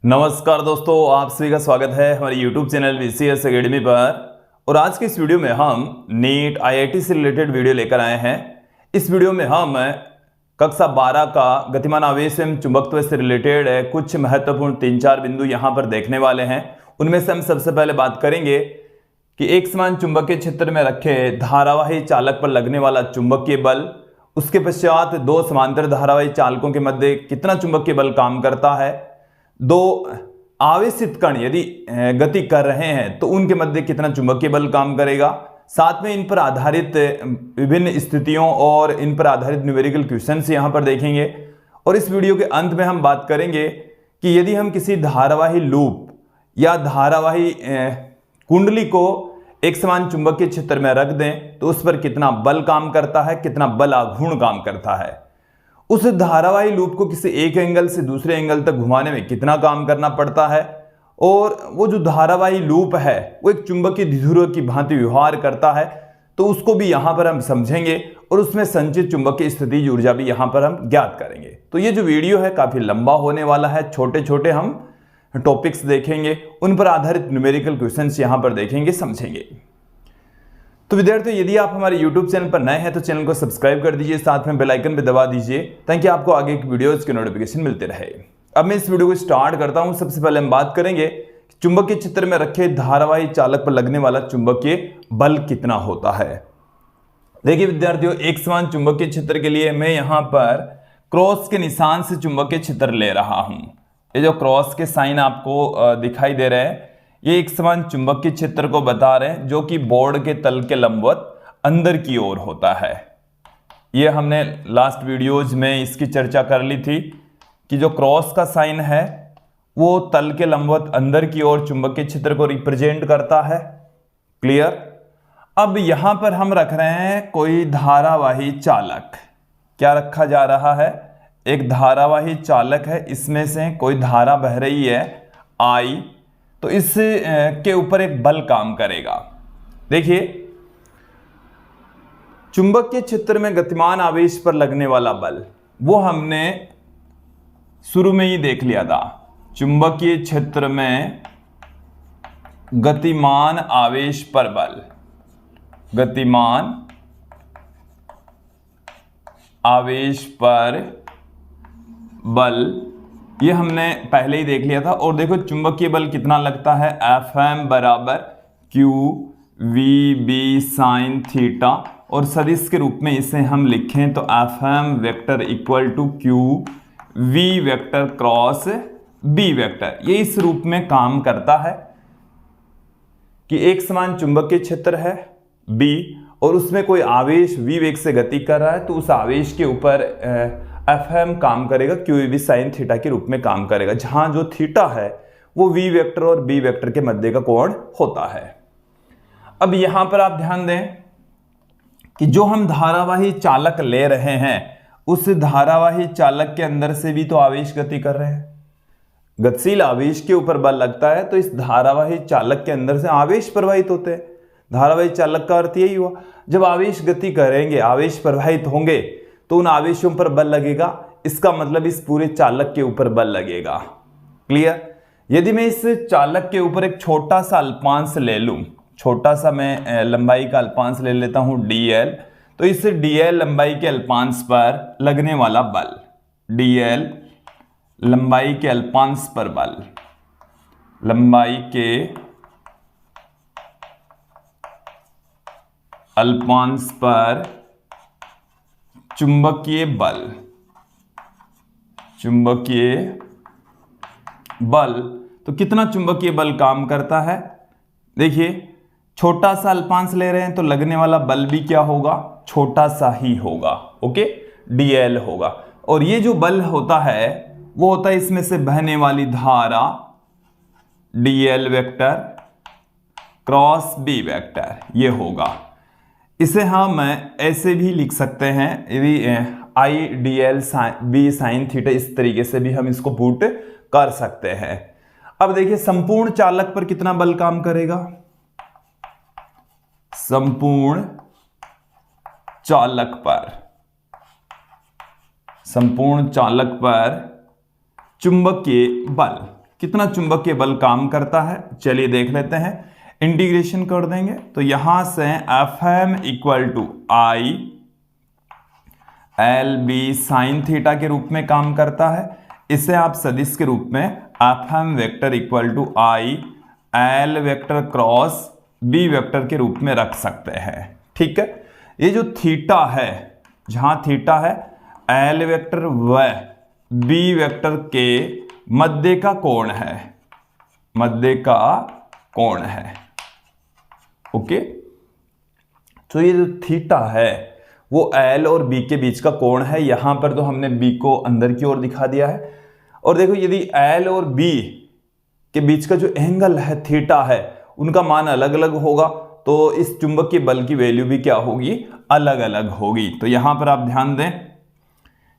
नमस्कार दोस्तों, आप सभी का स्वागत है हमारे YouTube चैनल VCS अकेडमी पर। और आज के इस वीडियो में हम नीट IIT से रिलेटेड वीडियो लेकर आए हैं। इस वीडियो में हम कक्षा 12 का गतिमान आवेश एवं चुंबकत्व से रिलेटेड कुछ महत्वपूर्ण 3-4 बिंदु यहाँ पर देखने वाले हैं। उनमें से हम सबसे पहले बात करेंगे कि एक समान चुंबकीय क्षेत्र में रखे धारावाही चालक पर लगने वाला चुंबकीय बल, उसके पश्चात दो समांतर धारावाही चालकों के मध्य कितना चुंबकीय बल काम करता है, दो आवेशित कण यदि गति कर रहे हैं तो उनके मध्य कितना चुंबकीय बल काम करेगा, साथ में इन पर आधारित विभिन्न स्थितियों और इन पर आधारित न्यूमेरिकल क्वेश्चंस यहां पर देखेंगे। और इस वीडियो के अंत में हम बात करेंगे कि यदि हम किसी धारावाही लूप या धारावाही कुंडली को एक समान चुंबकीय क्षेत्र में रख दें तो उस पर कितना बल काम करता है, कितना बल आघूर्ण काम करता है, उस धारावाही लूप को किसी एक एंगल से दूसरे एंगल तक घुमाने में कितना काम करना पड़ता है, और वो जो धारावाही लूप है वो एक चुंबकीय द्विध्रुव की भांति व्यवहार करता है तो उसको भी यहां पर हम समझेंगे और उसमें संचित चुंबकीय स्थितिज ऊर्जा भी यहां पर हम ज्ञात करेंगे। तो ये जो वीडियो है काफी लंबा होने वाला है, छोटे छोटे हम टॉपिक्स देखेंगे, उन पर आधारित न्यूमेरिकल क्वेश्चंस यहां पर देखेंगे, समझेंगे। तो विद्यार्थियों, यदि आप हमारे YouTube चैनल पर नए हैं तो चैनल को सब्सक्राइब कर दीजिए, साथ में बेल आइकन भी दबा दीजिए ताकि आपको आगे की वीडियोस के नोटिफिकेशन मिलते रहे। अब मैं इस वीडियो को स्टार्ट करता हूं। सबसे पहले हम बात करेंगे चुंबकीय क्षेत्र में रखे धारावाही चालक पर लगने वाला चुंबकीय बल कितना होता है। देखिए विद्यार्थियों, एक समान चुंबकीय क्षेत्र के लिए मैं यहां पर क्रॉस के निशान से चुंबकीय क्षेत्र ले रहा हूं। ये जो क्रॉस के साइन आपको दिखाई दे रहे हैं, ये एक समान चुंबकीय क्षेत्र को बता रहे हैं जो कि बोर्ड के तल के लंबवत अंदर की ओर होता है। ये हमने लास्ट वीडियोज में इसकी चर्चा कर ली थी कि जो क्रॉस का साइन है वो तल के लंबवत अंदर की ओर चुंबकीय क्षेत्र को रिप्रेजेंट करता है। क्लियर। अब यहां पर हम रख रहे हैं कोई धारावाही चालक। क्या रखा जा रहा है? एक धारावाही चालक है, इसमें से कोई धारा बह रही है I, तो इस के ऊपर एक बल काम करेगा। देखिए, चुंबकीय क्षेत्र में गतिमान आवेश पर लगने वाला बल वो हमने शुरू में ही देख लिया था। चुंबकीय क्षेत्र में गतिमान आवेश पर बल, गतिमान आवेश पर बल, ये हमने पहले ही देख लिया था। और देखो चुंबकीय बल कितना लगता है, Fm बराबर QVB साइन थीटा, और सदिश के रूप में इसे हम लिखें तो Fm vector equal to QV vector cross B vector. ये इस रूप में काम करता है कि एक समान चुंबकीय क्षेत्र है B और उसमें कोई आवेश V वेग से गति कर रहा है तो उस आवेश के ऊपर Fm काम करेगा QV साइन थीटा के रूप में काम करेगा, जहां जो थीटा है वो V वेक्टर और B वेक्टर के मध्य का कोण होता है। अब यहां पर आप ध्यान दें कि जो हम धारावाही चालक ले रहे हैं उस धारावाही चालक के अंदर से भी तो आवेश गति कर रहे हैं। गतिशील आवेश के ऊपर बल लगता है तो इस धारावाही चालक के अंदर से आवेश प्रवाहित होते हैं। धारावाही चालक का अर्थ यही हुआ, जब आवेश गति करेंगे, आवेश प्रवाहित होंगे तो उन आवेशों पर बल लगेगा। इसका मतलब इस पूरे चालक के ऊपर बल लगेगा। क्लियर। यदि मैं इस चालक के ऊपर एक छोटा सा अल्पांश ले लूं, छोटा सा मैं लंबाई का अल्पांश ले लेता हूं dl, तो इस dl लंबाई के अल्पांश पर लगने वाला बल, dl लंबाई के अल्पांश पर बल, लंबाई के अल्पांश पर चुंबकीय बल, चुंबकीय बल, तो कितना चुंबकीय बल काम करता है? देखिए, छोटा सा अल्पांश ले रहे हैं तो लगने वाला बल भी क्या होगा? छोटा सा ही होगा। ओके, dl होगा। और ये जो बल होता है वो होता है इसमें से बहने वाली धारा dl vector cross B vector, ये होगा। इसे हम ऐसे भी लिख सकते हैं, यदि I dl B sine theta, इस तरीके से भी हम इसको पुट कर सकते हैं। अब देखिए, संपूर्ण चालक पर कितना बल काम करेगा? संपूर्ण चालक पर, संपूर्ण चालक पर चुंबकीय बल कितना चुंबकीय बल काम करता है, चलिए देख लेते हैं। इंटीग्रेशन कर देंगे तो यहां से Fm equal to I L B sine theta के रूप में काम करता है। इसे आप सदिश के रूप में Fm vector equal to I L vector cross B vector के रूप में रख सकते हैं। ठीक है, ये जो थीटा है, जहां थीटा है एल वेक्टर व बी वेक्टर के मध्य का कोण है, मध्य का कोण है। ओके, तो ये जो थीटा है वो एल और बी के बीच का कोण है। यहां पर तो हमने बी को अंदर की ओर दिखा दिया है। और देखो यदि एल और बी के बीच का जो एंगल है थीटा है, उनका मान अलग अलग होगा, तो इस चुंबकीय बल की वैल्यू भी क्या होगी, अलग अलग होगी। तो यहां पर आप ध्यान दें,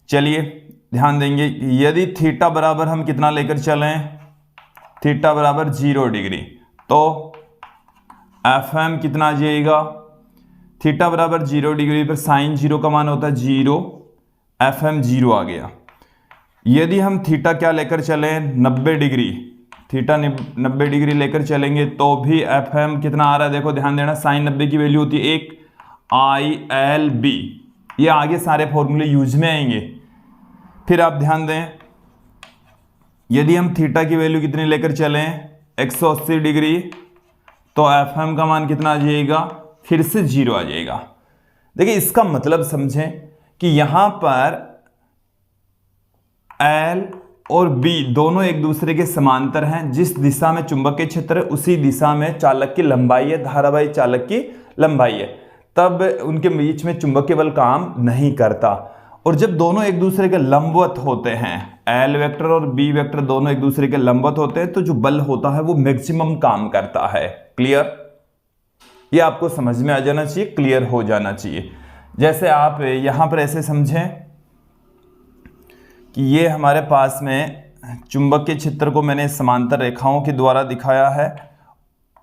चलिए ध्यान देंगे, यदि थीटा बराबर हम कितना लेकर चलें, थीटा बराबर 0 डिग्री, तो Fm कितना आ जाएगा, थीटा बराबर 0 डिग्री पर साइन 0 का मान होता है 0, Fm 0 आ गया। यदि हम थीटा क्या लेकर चलें, 90 डिग्री, थीटा 90 डिग्री लेकर चलेंगे तो भी Fm कितना आ रहा है, देखो ध्यान देना, साइन 90 की वैल्यू होती है 1 आई एल बी। ये आगे सारे फॉर्मूले यूज में आएंगे। फिर आप ध्यान दें, यदि हम थीटा की वैल्यू कितनी लेकर चलें, 180 डिग्री, तो Fm का मान कितना आ जाएगा, फिर से 0 आ जाएगा। देखिए इसका मतलब समझें कि यहां पर L और B दोनों एक दूसरे के समांतर हैं। जिस दिशा में चुंबकीय क्षेत्र है उसी दिशा में चालक की लंबाई है, धारावाही चालक की लंबाई है, तब उनके बीच में चुंबकीय बल काम नहीं करता। और जब दोनों एक दूसरे के लंबवत होते हैं, L वेक्टर और B वेक्टर दोनों एक दूसरे के लंबवत होते हैं, तो जो बल होता है वो मैक्सिमम काम करता है। क्लियर, ये आपको समझ में आ जाना चाहिए, क्लियर हो जाना चाहिए। जैसे आप यहां पर ऐसे समझें कि ये हमारे पास में चुंबकीय क्षेत्र को मैंने समांतर रेखाओं के द्वारा दिखाया है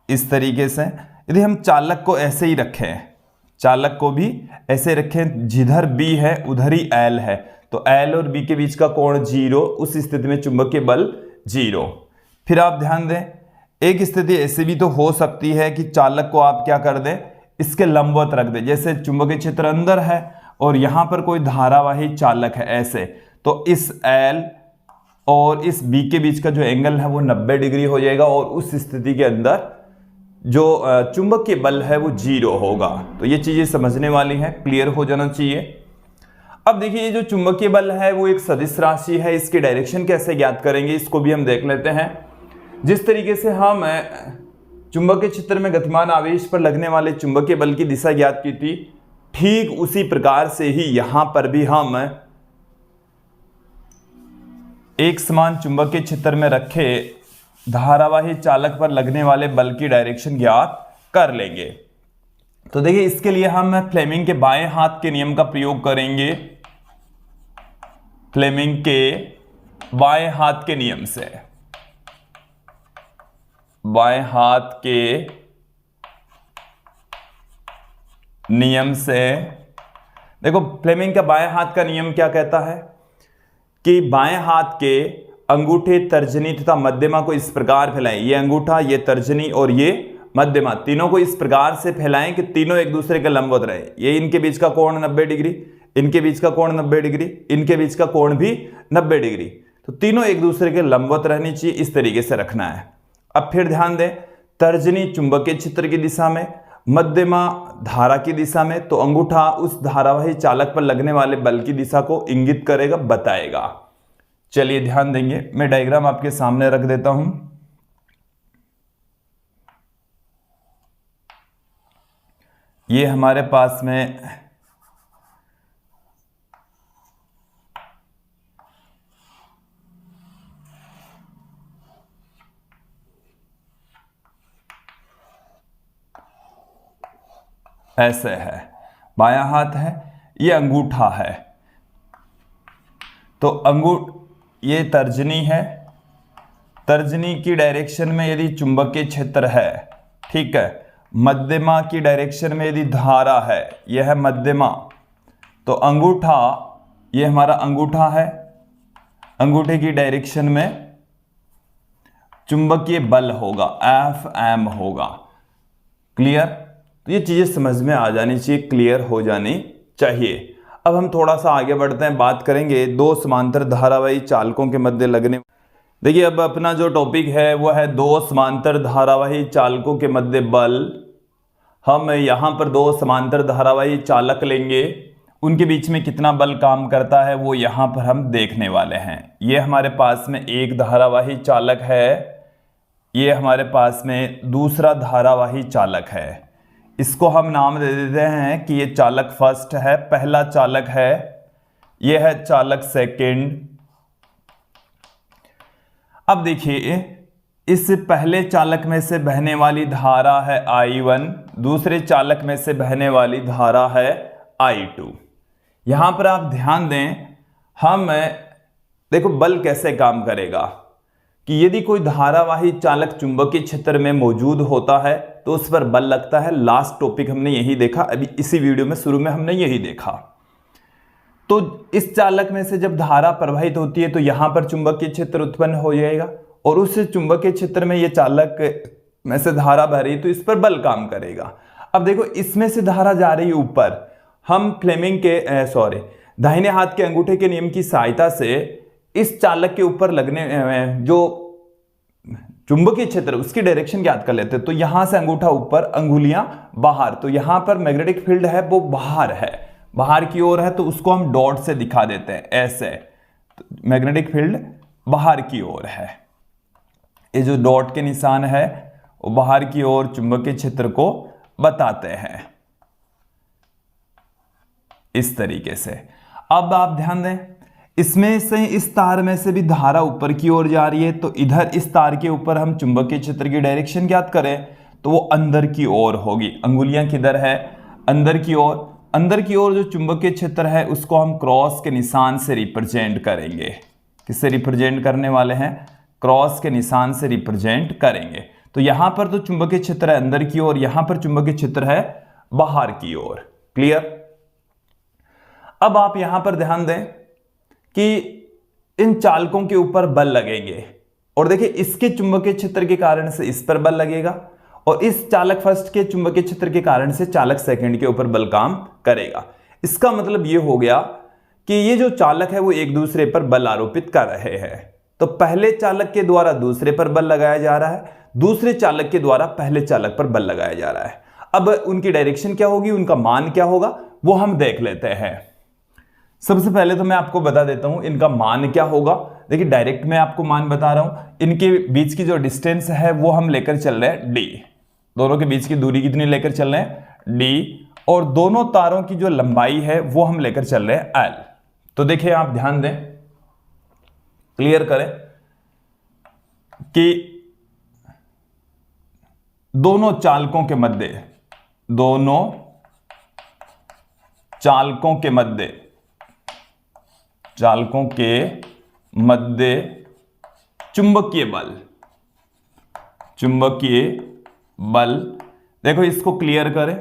इस तरीके से। यदि हम चालक को ऐसे ही रखें, चालक को भी ऐसे रखें, जिधर B है उधर ही L है, तो L और B के बीच का कोण 0, उस स्थिति में चुंबकीय बल 0। फिर आप ध्यान दें, एक स्थिति ऐसी भी तो हो सकती है कि चालक को आप क्या कर दें, इसके लंबवत रख दें। जैसे चुंबकीय क्षेत्र अंदर है और यहां पर कोई धारावाही चालक है ऐसे, तो इस L और इस B के बीच का जो एंगल है वो 90 डिग्री हो जाएगा और उस स्थिति के अंदर जो चुंबकीय बल है वो 0 होगा। तो ये चीजें समझने वाली हैं, क्लियर हो जाना चाहिए। अब देखिए ये जो चुंबकीय बल है वो एक सदिश राशि है, इसकी डायरेक्शन कैसे ज्ञात करेंगे इसको भी हम देख लेते हैं। जिस तरीके से हम चुंबकीय क्षेत्र में गतिमान आवेश पर लगने वाले चुंबकीय बल की दिशा ज्ञात की थी, ठीक उसी प्रकार से ही यहां पर भी हम एक समान चुंबकीय क्षेत्र में रखे धारावाही चालक पर लगने वाले बल की डायरेक्शन ज्ञात कर लेंगे। तो देखिए इसके लिए हम फ्लेमिंग के बाएं हाथ के नियम का प्रयोग करेंगे। फ्लेमिंग के बाएं हाथ के नियम से, बाएं हाथ के नियम से देखो, फ्लेमिंग का बाएं हाथ का नियम क्या कहता है कि बाएं हाथ के अंगूठे, तर्जनी तथा मध्यमा को इस प्रकार फैलाएं। ये अंगूठा, ये तर्जनी और ये मध्यमा, तीनों को इस प्रकार से फैलाएं कि तीनों एक दूसरे के लंबवत रहे। ये इनके बीच का कोण 90 डिग्री, इनके बीच का कोण 90 डिग्री, इनके बीच का कोण भी 90 डिग्री, तो तीनों एक दूसरे के लंबवत रहनी चाहिए, इस तरीके से रखना है। अब फिर ध्यान दें, तर्जनी चुंबकीय क्षेत्र की दिशा में, मध्यमा धारा की दिशा में, तो अंगूठा उस धारावाही चालक पर लगने वाले बल की दिशा को इंगित करेगा, बताएगा। चलिए ध्यान देंगे, मैं डायग्राम आपके सामने रख देता हूं। ये हमारे पास में ऐसे है, बायां हाथ है, ये अंगूठा है, तो ये तर्जनी है, तर्जनी की डायरेक्शन में यदि चुंबकीय क्षेत्र है, ठीक है, मध्यमा की डायरेक्शन में यदि धारा है, यह है मध्यमा, तो अंगूठा, ये हमारा अंगूठा है, अंगूठे की डायरेक्शन में चुंबकीय बल होगा, Fm होगा। क्लियर? तो ये चीजें समझ में आ जानी चाहिए, क्लियर हो जानी चाहिए। अब हम थोड़ा सा आगे बढ़ते हैं, बात करेंगे दो समांतर धारावाही चालकों के मध्य लगने। देखिए अब अपना जो टॉपिक है वो है दो समांतर धारावाही चालकों के मध्य बल। हम यहाँ पर दो समांतर धारावाही चालक लेंगे, उनके बीच में कितना बल काम करता है वो यहाँ पर हम देखने वाले हैं। ये हमारे पास में एक धारावाही चालक है, ये हमारे पास में दूसरा धारावाही चालक है। इसको हम नाम दे देते हैं कि ये चालक फर्स्ट है, पहला चालक है, ये है चालक सेकंड। अब देखिए इस पहले चालक में से बहने वाली धारा है I1, दूसरे चालक में से बहने वाली धारा है I2। यहां पर आप ध्यान दें, हम देखो बल कैसे काम करेगा कि यदि कोई धारावाही चालक चुंबकीय क्षेत्र में मौजूद होता है तो उस पर बल लगता है। लास्ट टॉपिक हमने यही देखा, अभी इसी वीडियो में शुरू में हमने यही देखा। तो इस चालक में से जब धारा प्रवाहित होती है तो यहां पर चुंबकीय क्षेत्र उत्पन्न हो जाएगा और उस चुंबकीय क्षेत्र में ये चालक में से धारा बह रही है तो इस पर बल काम करेगा। अब देखो इसमें से धारा जा रही है ऊपर, हम फ्लेमिंग के दाहिने हाथ के अंगूठे के नियम की सहायता से इस चालक के ऊपर लगने जो चुंबकीय क्षेत्र उसकी डायरेक्शन ज्ञात कर लेते हैं। तो यहां से अंगूठा ऊपर, अंगुलियां बाहर, तो यहां पर मैग्नेटिक फील्ड है वो बाहर है, बाहर की ओर है, तो उसको हम डॉट से दिखा देते हैं ऐसे। तो मैग्नेटिक फील्ड बाहर की ओर है, ये जो डॉट के निशान है वो बाहर की ओर चुंबकीय क्षेत्र को बताते हैं इस तरीके से। अब आप ध्यान दें, इसमें से इस तार में से भी धारा ऊपर की ओर जा रही है, तो इधर इस तार के ऊपर हम चुंबकीय क्षेत्र की डायरेक्शन ज्ञात करें तो वो अंदर की ओर होगी। अंगुलियां किधर है? अंदर की ओर। अंदर की ओर जो चुंबकीय क्षेत्र है उसको हम क्रॉस के निशान से रिप्रेजेंट करेंगे। किससे रिप्रेजेंट करने वाले हैं? क्रॉस के निशान से रिप्रेजेंट करेंगे। तो यहां पर तो चुंबकीय क्षेत्र है अंदर की ओर, यहां पर चुंबकीय क्षेत्र है बाहर की ओर। क्लियर? अब आप यहां पर ध्यान दें कि इन चालकों के ऊपर बल लगेंगे और देखिए इसके चुंबकीय क्षेत्र के कारण से इस पर बल लगेगा और इस चालक फर्स्ट के चुंबकीय क्षेत्र के कारण से चालक सेकंड के ऊपर बल काम करेगा। इसका मतलब यह हो गया कि ये जो चालक है वो एक दूसरे पर बल आरोपित कर रहे हैं। तो पहले चालक के द्वारा दूसरे पर बल लगाया जा रहा है, दूसरे चालक के द्वारा पहले चालक पर बल लगाया जा रहा है। अब उनकी डायरेक्शन क्या होगी, उनका मान क्या होगा वो हम देख लेते हैं। सबसे पहले तो मैं आपको बता देता हूं इनका मान क्या होगा। देखिए डायरेक्ट मैं आपको मान बता रहा हूं, इनके बीच की जो डिस्टेंस है वो हम लेकर चल रहे हैं d। दोनों के बीच की दूरी कितनी लेकर चल रहे हैं? d। और दोनों तारों की जो लंबाई है वो हम लेकर चल रहे हैं l। तो देखिए आप ध्यान दें, क्लियर करें कि दोनों चालकों के मध्य, दोनों चालकों के मध्य, चालकों के मध्य चुंबकीय बल, चुंबकीय बल, देखो इसको क्लियर करें।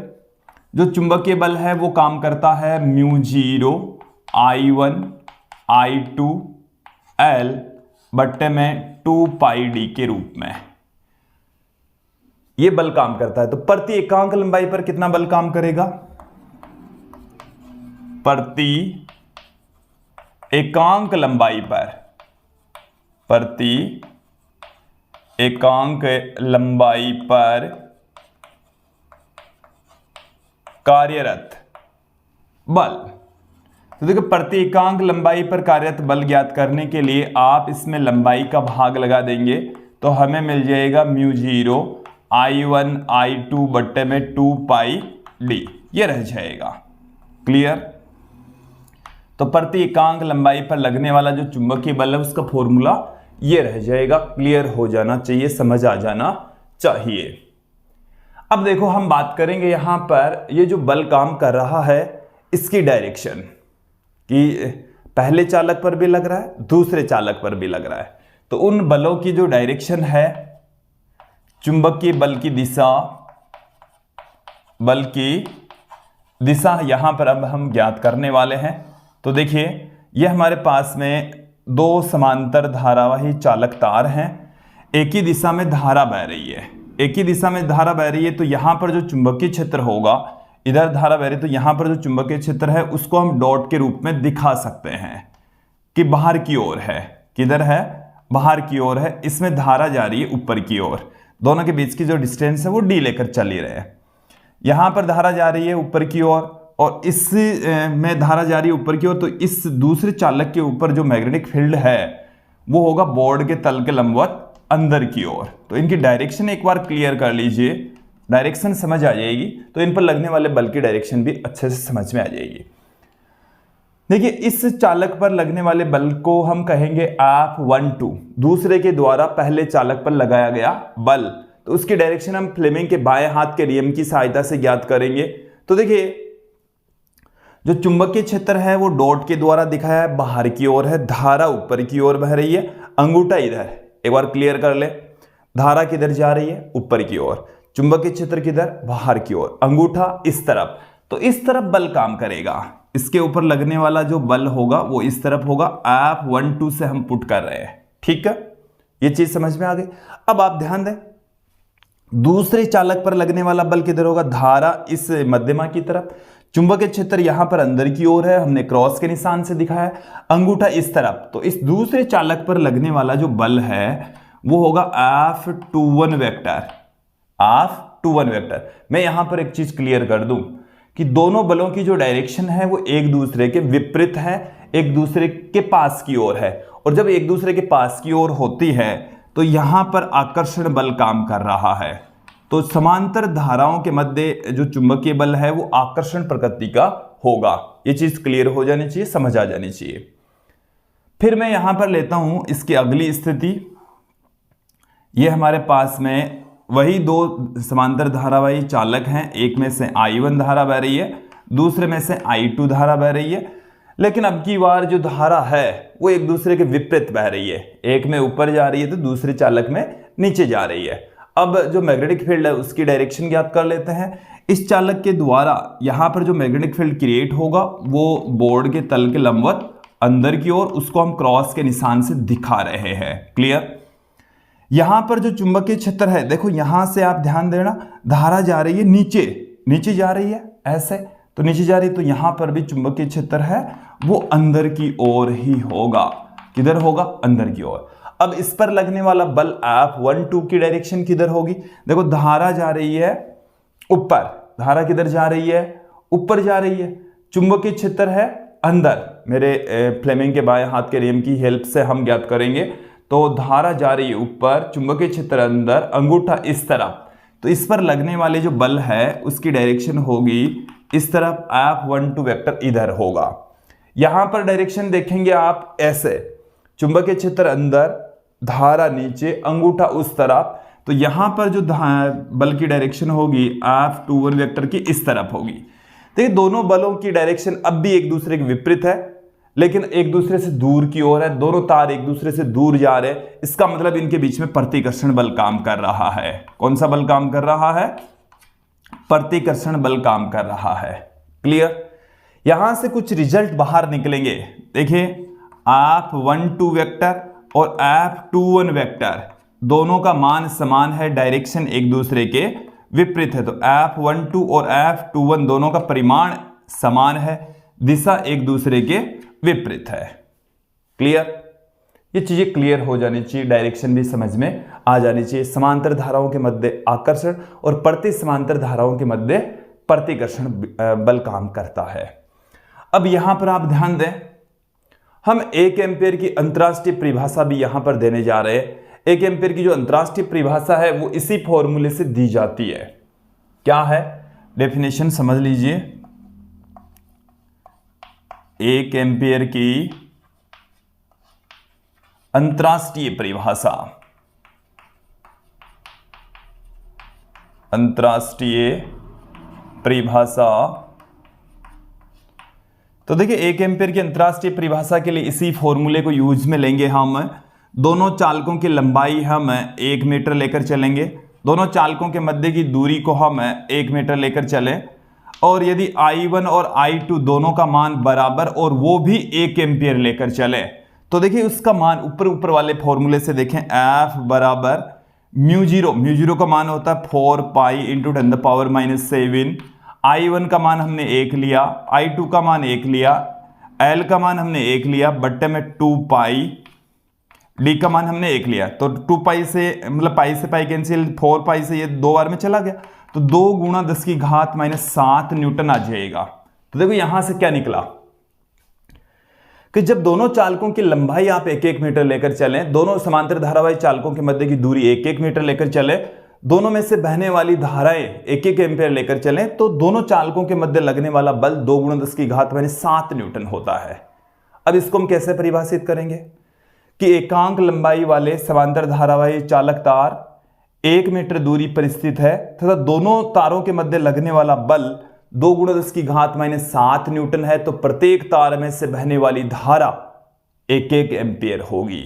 जो चुंबकीय बल है वो काम करता है μ0 I1 I2 L बट्टे में 2 पाई d के रूप में ये बल काम करता है। तो प्रति एकांक लंबाई पर कितना बल काम करेगा? प्रति एकांक लंबाई पर, प्रति एकांक लंबाई पर कार्यरत बल। तो देखो प्रति एकांक लंबाई पर कार्यरत बल ज्ञात करने के लिए आप इसमें लंबाई का भाग लगा देंगे तो हमें मिल जाएगा μ0 I1 I2 बट्टे में 2 पाई d, ये रह जाएगा। क्लियर? तो प्रति एकांक लंबाई पर लगने वाला जो चुंबकीय बल है उसका फॉर्मूला ये रह जाएगा। क्लियर हो जाना चाहिए, समझ आ जाना चाहिए। अब देखो हम बात करेंगे यहां पर ये जो बल काम कर रहा है इसकी डायरेक्शन, कि पहले चालक पर भी लग रहा है दूसरे चालक पर भी लग रहा है। तो उन बलों की जो डायरेक्शन है, चुंबकीय बल की दिशा, बल की दिशा यहां पर अब हम ज्ञात करने वाले हैं। तो देखिए ये हमारे पास में दो समांतर धारावाही चालक तार हैं, एक ही दिशा में धारा बह रही है, एक ही दिशा में धारा बह रही है, तो यहां पर जो चुंबकीय क्षेत्र होगा, इधर धारा बह रही है तो यहां पर जो चुंबकीय क्षेत्र है उसको हम डॉट के रूप में दिखा सकते हैं कि बाहर की ओर है। किधर है? बाहर की ओर है। इसमें धारा जा रही है ऊपर की ओर, दोनों के बीच की जो डिस्टेंस है वो डी लेकर चल ही रहे हैं। यहां पर धारा जा रही है ऊपर की ओर और इस में धारा जा रही है ऊपर की ओर, तो इस दूसरे चालक के ऊपर जो मैग्नेटिक फील्ड है वो होगा बोर्ड के तल के लंबवत अंदर की ओर। तो इनकी डायरेक्शन एक बार क्लियर कर लीजिए, डायरेक्शन समझ आ जाएगी तो इन पर लगने वाले बल की डायरेक्शन भी अच्छे से समझ में आ जाएगी। देखिए, इस चालक पर लगने वाले बल को हम कहेंगे F12, दूसरे के द्वारा पहले चालक पर लगाया गया बल। तो उसकी डायरेक्शन हम फ्लेमिंग के बाएं हाथ के नियम की सहायता से ज्ञात करेंगे। तो देखिए, जो चुंबकीय क्षेत्र है वो डॉट के द्वारा दिखाया है, बाहर की ओर है, धारा ऊपर की ओर बह रही है, अंगूठा इधर। एक बार क्लियर कर ले, धारा किधर जा रही है? ऊपर की ओर। चुंबकीय क्षेत्र किधर? बाहर की ओर। अंगूठा इस तरफ, तो इस तरफ बल काम करेगा। इसके ऊपर लगने वाला जो बल होगा वो इस तरफ होगा। F12 से हम पुट कर रहे हैं, ठीक है? ये चीज समझ में आ गई। अब आप ध्यान दें, दूसरे चालक पर लगने वाला बल किधर होगा? धारा इस मध्यमा की तरफ, चुंबकीय क्षेत्र यहां पर अंदर की ओर है, हमने क्रॉस के निशान से दिखाया है, अंगूठा इस तरफ। तो इस दूसरे चालक पर लगने वाला जो बल है वो होगा F21 वेक्टर। F21 vector. मैं यहां पर एक चीज क्लियर कर दूं कि दोनों बलों की जो डायरेक्शन है वो एक दूसरे के विपरीत है, एक दूसरे के पास की ओर है। और जब एक दूसरे के पास की ओर होती है तो यहां पर आकर्षण बल काम कर रहा है। तो समांतर धाराओं के मध्य जो चुंबकीय बल है वो आकर्षण प्रकृति का होगा। ये चीज क्लियर हो जानी चाहिए, समझ आ जानी चाहिए। फिर मैं यहां पर लेता हूं इसकी अगली स्थिति। ये हमारे पास में वही दो समांतर धारावाही चालक हैं, एक में से I1 धारा बह रही है, दूसरे में से I2 धारा बह रही है। लेकिन अब की बार जो धारा है वो एक दूसरे के विपरीत बह रही है, एक में ऊपर जा रही है तो दूसरे चालक में नीचे जा रही है। अब जो मैग्नेटिक फील्ड है उसकी डायरेक्शन ज्ञात कर लेते हैं। इस चालक के द्वारा यहां पर जो मैग्नेटिक फील्ड क्रिएट होगा वो बोर्ड के तल के लंबवत अंदर की ओर, उसको हम क्रॉस के निशान से दिखा रहे हैं। क्लियर? यहां पर जो चुंबकीय क्षेत्र है, देखो यहां से आप ध्यान देना, धारा जा रही है नीचे, नीचे जा रही है ऐसे, तो नीचे जा रही है, तो यहां पर भी चुंबकीय क्षेत्र है वो अंदर की ओर ही होगा। किधर होगा? अंदर की ओर। अब इस पर लगने वाला बल F12 की डायरेक्शन किधर होगी? देखो, धारा जा रही है ऊपर, धारा किधर जा रही है? ऊपर जा रही है। चुंबकीय क्षेत्र है अंदर। मेरे फ्लेमिंग के बाएं हाथ के नियम की हेल्प से हम ज्ञात करेंगे। तो धारा जा रही है ऊपर, चुंबकीय क्षेत्र अंदर, अंगूठा इस तरफ। तो इस पर लगने वाले जो बल है उसकी डायरेक्शन होगी इस तरफ, F12 वेक्टर इधर होगा। यहां पर डायरेक्शन देखेंगे आप ऐसे, चुंबकीय क्षेत्र अंदर, धारा नीचे, अंगूठा उस तरफ। तो यहां पर जो बल की डायरेक्शन होगी F21 वेक्टर की इस तरफ होगी। तो ये दोनों बलों की डायरेक्शन अब भी एक दूसरे के विपरीत है, लेकिन एक दूसरे से दूर की ओर है। दोनों तार एक दूसरे से दूर जा रहे हैं, इसका मतलब इनके बीच में प्रतिकर्षण बल काम कर रहा है। कौन सा बल काम कर रहा है? प्रतिकर्षण बल काम कर रहा है। क्लियर? यहां से कुछ रिजल्ट बाहर निकलेंगे। देखिए, F12 वेक्टर और F21 वेक्टर दोनों का मान समान है, डायरेक्शन एक दूसरे के विपरीत है। तो F12 और F21 दोनों का परिमाण समान है, दिशा एक दूसरे के विपरीत है। क्लियर? ये चीजें क्लियर हो जानी चाहिए, डायरेक्शन भी समझ में आ जानी चाहिए। समांतर धाराओं के मध्य आकर्षण और प्रति समांतर धाराओं के मध्य प्रतिकर्षण बल काम करता है। अब यहां पर आप ध्यान दें, हम 1 एम्पीयर की अंतरराष्ट्रीय परिभाषा भी यहां पर देने जा रहे हैं। 1 एम्पीयर की जो अंतरराष्ट्रीय परिभाषा है वो इसी फॉर्मूले से दी जाती है। क्या है? डेफिनेशन समझ लीजिए। 1 एम्पीयर की अंतरराष्ट्रीय परिभाषा, अंतरराष्ट्रीय परिभाषा। तो देखिए, 1 एम्पीयर की अंतरराष्ट्रीय परिभाषा के लिए इसी फॉर्मूले को यूज में लेंगे हम। दोनों चालकों की लंबाई हम 1 मीटर लेकर चलेंगे, दोनों चालकों के मध्य की दूरी को हम 1 मीटर लेकर चलें, और यदि I1 और I2 दोनों का मान बराबर और वो भी 1 एम्पीयर लेकर चले तो देखिए उसका मान ऊपर वाले फॉर्मूले से देखें, F बराबर म्यू जीरो का मान होता है 4 पाई इंटू 10⁻⁷। I1 का मान हमने 1 लिया, I2 का मान 1 लिया, L का मान हमने 1 लिया, बट्टे में 2 पाई, D का मान हमने 1 लिया। तो 2 पाई से मतलब पाई से पाई कैंसिल, 4 पाई से ये 2 बार में चला गया, तो 2 गुणा 10⁻⁷ न्यूटन आ जाएगा। तो देखो यहां से क्या निकला कि जब दोनों चालकों की लंबाई आप 1-1 मीटर लेकर चलें, दोनों समांतर धारावाही चालकों के मध्य की दूरी 1-1 मीटर लेकर चले, दोनों में से बहने वाली धाराएं 1-1 एम्पीयर लेकर चलें, तो दोनों चालकों के मध्य लगने वाला बल 2 गुणा 10⁻⁷ न्यूटन होता है। अब इसको हम कैसे परिभाषित करेंगे कि एकांक लंबाई वाले समांतर धारावाही चालक तार 1 मीटर दूरी पर स्थित है तथा दोनों तारों के मध्य लगने वाला बल 2 गुणा 10⁻⁷ न्यूटन है, तो प्रत्येक तार में से बहने वाली धारा 1-1 एम्पीयर होगी,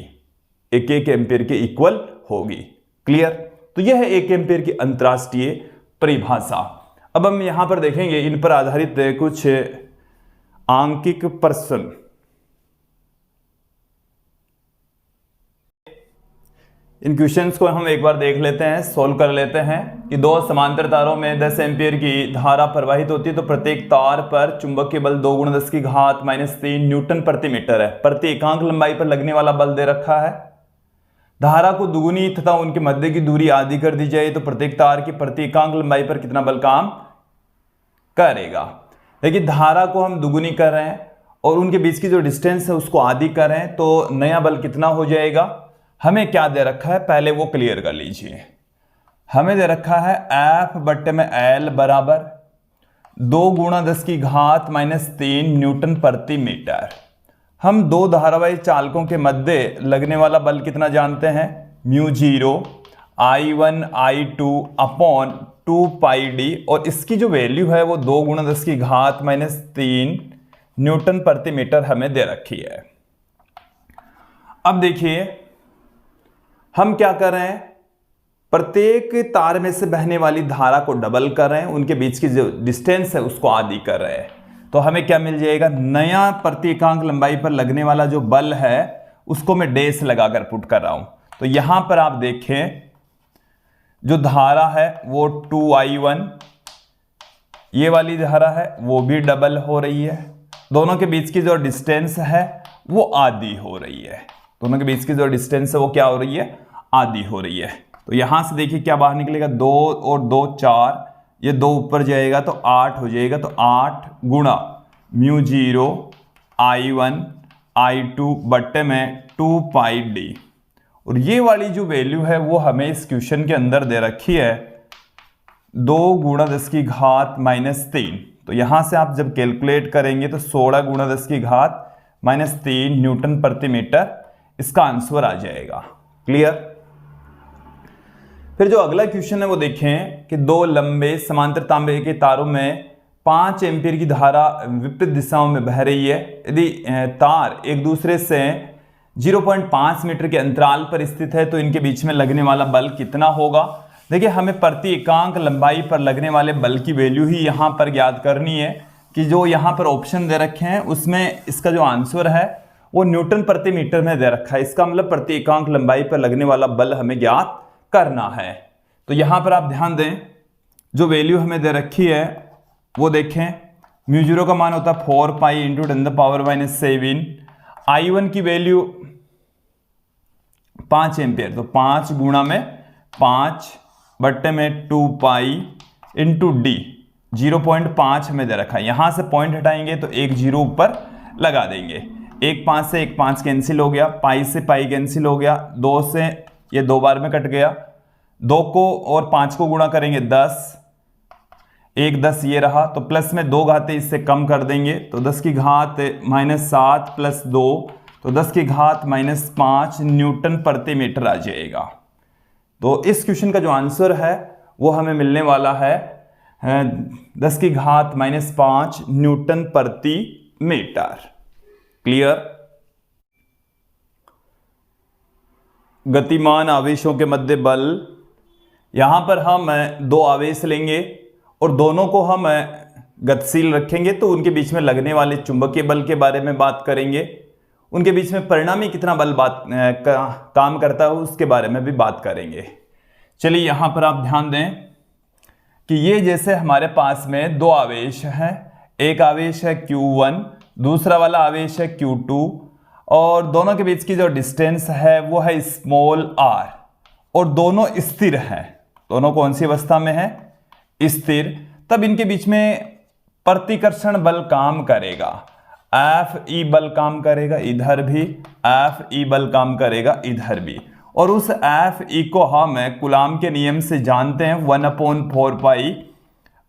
1-1 एम्पीयर के इक्वल होगी। क्लियर? तो यह है 1 एम्पीयर की अंतरराष्ट्रीय परिभाषा। अब हम यहां पर देखेंगे इन पर आधारित कुछ आंकिक प्रश्न। इन क्वेश्चंस को हम एक बार देख लेते हैं, सोल्व कर लेते हैं कि दो समांतर तारों में 10 एम्पीयर की धारा प्रवाहित होती है, तो प्रत्येक तार पर चुंबकीय बल 2 गुणा 10⁻⁻³ न्यूटन प्रति मीटर है। प्रति एकांक लंबाई पर लगने वाला बल दे रखा है। धारा को दुगुनी तथा उनके मध्य की दूरी आधी कर दी जाए तो प्रत्येक तार की प्रति एकांक लंबाई पर कितना बल काम करेगा। देखिए धारा को हम दुगुनी कर रहे हैं और उनके बीच की जो डिस्टेंस है उसको आधी कर रहे हैं, तो नया बल कितना हो जाएगा। हमें क्या दे रखा है पहले वो क्लियर कर लीजिए। हमें दे रखा है F बट्टे में L बराबर 2 गुणा 10⁻⁻³ न्यूटन प्रति मीटर। हम दो धारावाही चालकों के मध्य लगने वाला बल कितना जानते हैं, μ0 I1 I2 अपॉन 2 पाई d, और इसकी जो वैल्यू है वो 2 गुणा 10⁻⁻³ न्यूटन प्रति मीटर हमें दे रखी है। अब देखिए हम क्या कर रहे हैं, प्रत्येक तार में से बहने वाली धारा को डबल कर रहे हैं, उनके बीच की जो डिस्टेंस है उसको आधी कर रहे हैं, तो हमें क्या मिल जाएगा, नया प्रति एकांक लंबाई पर लगने वाला जो बल है उसको मैं डैश लगाकर पुट कर रहा हूं। तो यहां पर आप देखें जो धारा है वो 2I1, ये वाली धारा है वो भी डबल हो रही है, दोनों के बीच की जो डिस्टेंस है वो आधी हो रही है, दोनों के बीच की जो डिस्टेंस है वो क्या हो रही है, आधी हो रही है। तो यहां से देखिए क्या बाहर निकलेगा, 2 और 2 4, ये 2 ऊपर जाएगा तो 8 हो जाएगा, तो 8 गुणा μ0 I1 I2 बट्टे में 2 पाई d, और ये वाली जो वैल्यू है वो हमें इस क्वेश्चन के अंदर दे रखी है 2 गुणा 10⁻⁻3। तो यहां से आप जब कैलकुलेट करेंगे तो 16 गुणा 10⁻⁻3 न्यूटन प्रति मीटर इसका आंसर आ जाएगा। क्लियर? फिर जो अगला क्वेश्चन है वो देखें कि दो लंबे समांतर तांबे के तारों में 5 एम्पीयर की धारा विपरीत दिशाओं में बह रही है। यदि तार एक दूसरे से 0.5 मीटर के अंतराल पर स्थित है तो इनके बीच में लगने वाला बल कितना होगा। देखिए हमें प्रति एकांक लंबाई पर लगने वाले बल की वैल्यू ही यहाँ पर ज्ञात करनी है कि जो यहाँ पर ऑप्शन दे रखे हैं उसमें इसका जो आंसर है वो न्यूटन प्रति मीटर में दे रखा है। इसका मतलब प्रति एकांक लंबाई पर लगने वाला बल हमें ज्ञात करना है। तो यहाँ पर आप ध्यान दें जो वैल्यू हमें दे रखी है वो देखें, μ0 का मान होता है 4 पाई इंटू 10⁻⁷। I1 की वैल्यू 5 एम्पियर, तो 5 गुणा में 5 बट्टे में 2 पाई इंटू d, 0.5 हमें दे रखा है। यहां से पॉइंट हटाएंगे तो एक 0 ऊपर लगा देंगे, 1 5 से 1 5 कैंसिल हो गया, पाई से पाई कैंसिल हो गया, 2 से ये 2 बार में कट गया, 2 को और 5 को गुणा करेंगे 10, 1 10 ये रहा, तो प्लस में 2 घाते इससे कम कर देंगे तो 10 की घात -7 प्लस 2 तो 10 की घात -5 न्यूटन प्रति मीटर आ जाएगा। तो इस क्वेश्चन का जो आंसर है वो हमें मिलने वाला है 10 की घात -5 न्यूटन प्रति मीटर। क्लियर? गतिमान आवेशों के मध्य बल, यहां पर हम 2 आवेश लेंगे और दोनों को हम गतिशील रखेंगे तो उनके बीच में लगने वाले चुंबकीय बल के बारे में बात करेंगे। उनके बीच में परिणामी कितना बल काम करता है उसके बारे में भी बात करेंगे। चलिए यहां पर आप ध्यान दें कि ये जैसे हमारे पास में दो आवेश हैं, एक आवेश है Q1, दूसरा वाला आवेश है Q2, और दोनों के बीच की जो डिस्टेंस है वो है स्मॉल r, और दोनों स्थिर हैं। दोनों कौन सी अवस्था में है? स्थिर। तब इनके बीच में प्रतिकर्षण बल काम करेगा, Fe बल काम करेगा इधर भी, Fe बल काम करेगा इधर भी, और उस Fe को हम कूलाम के नियम से जानते हैं 1/4 pi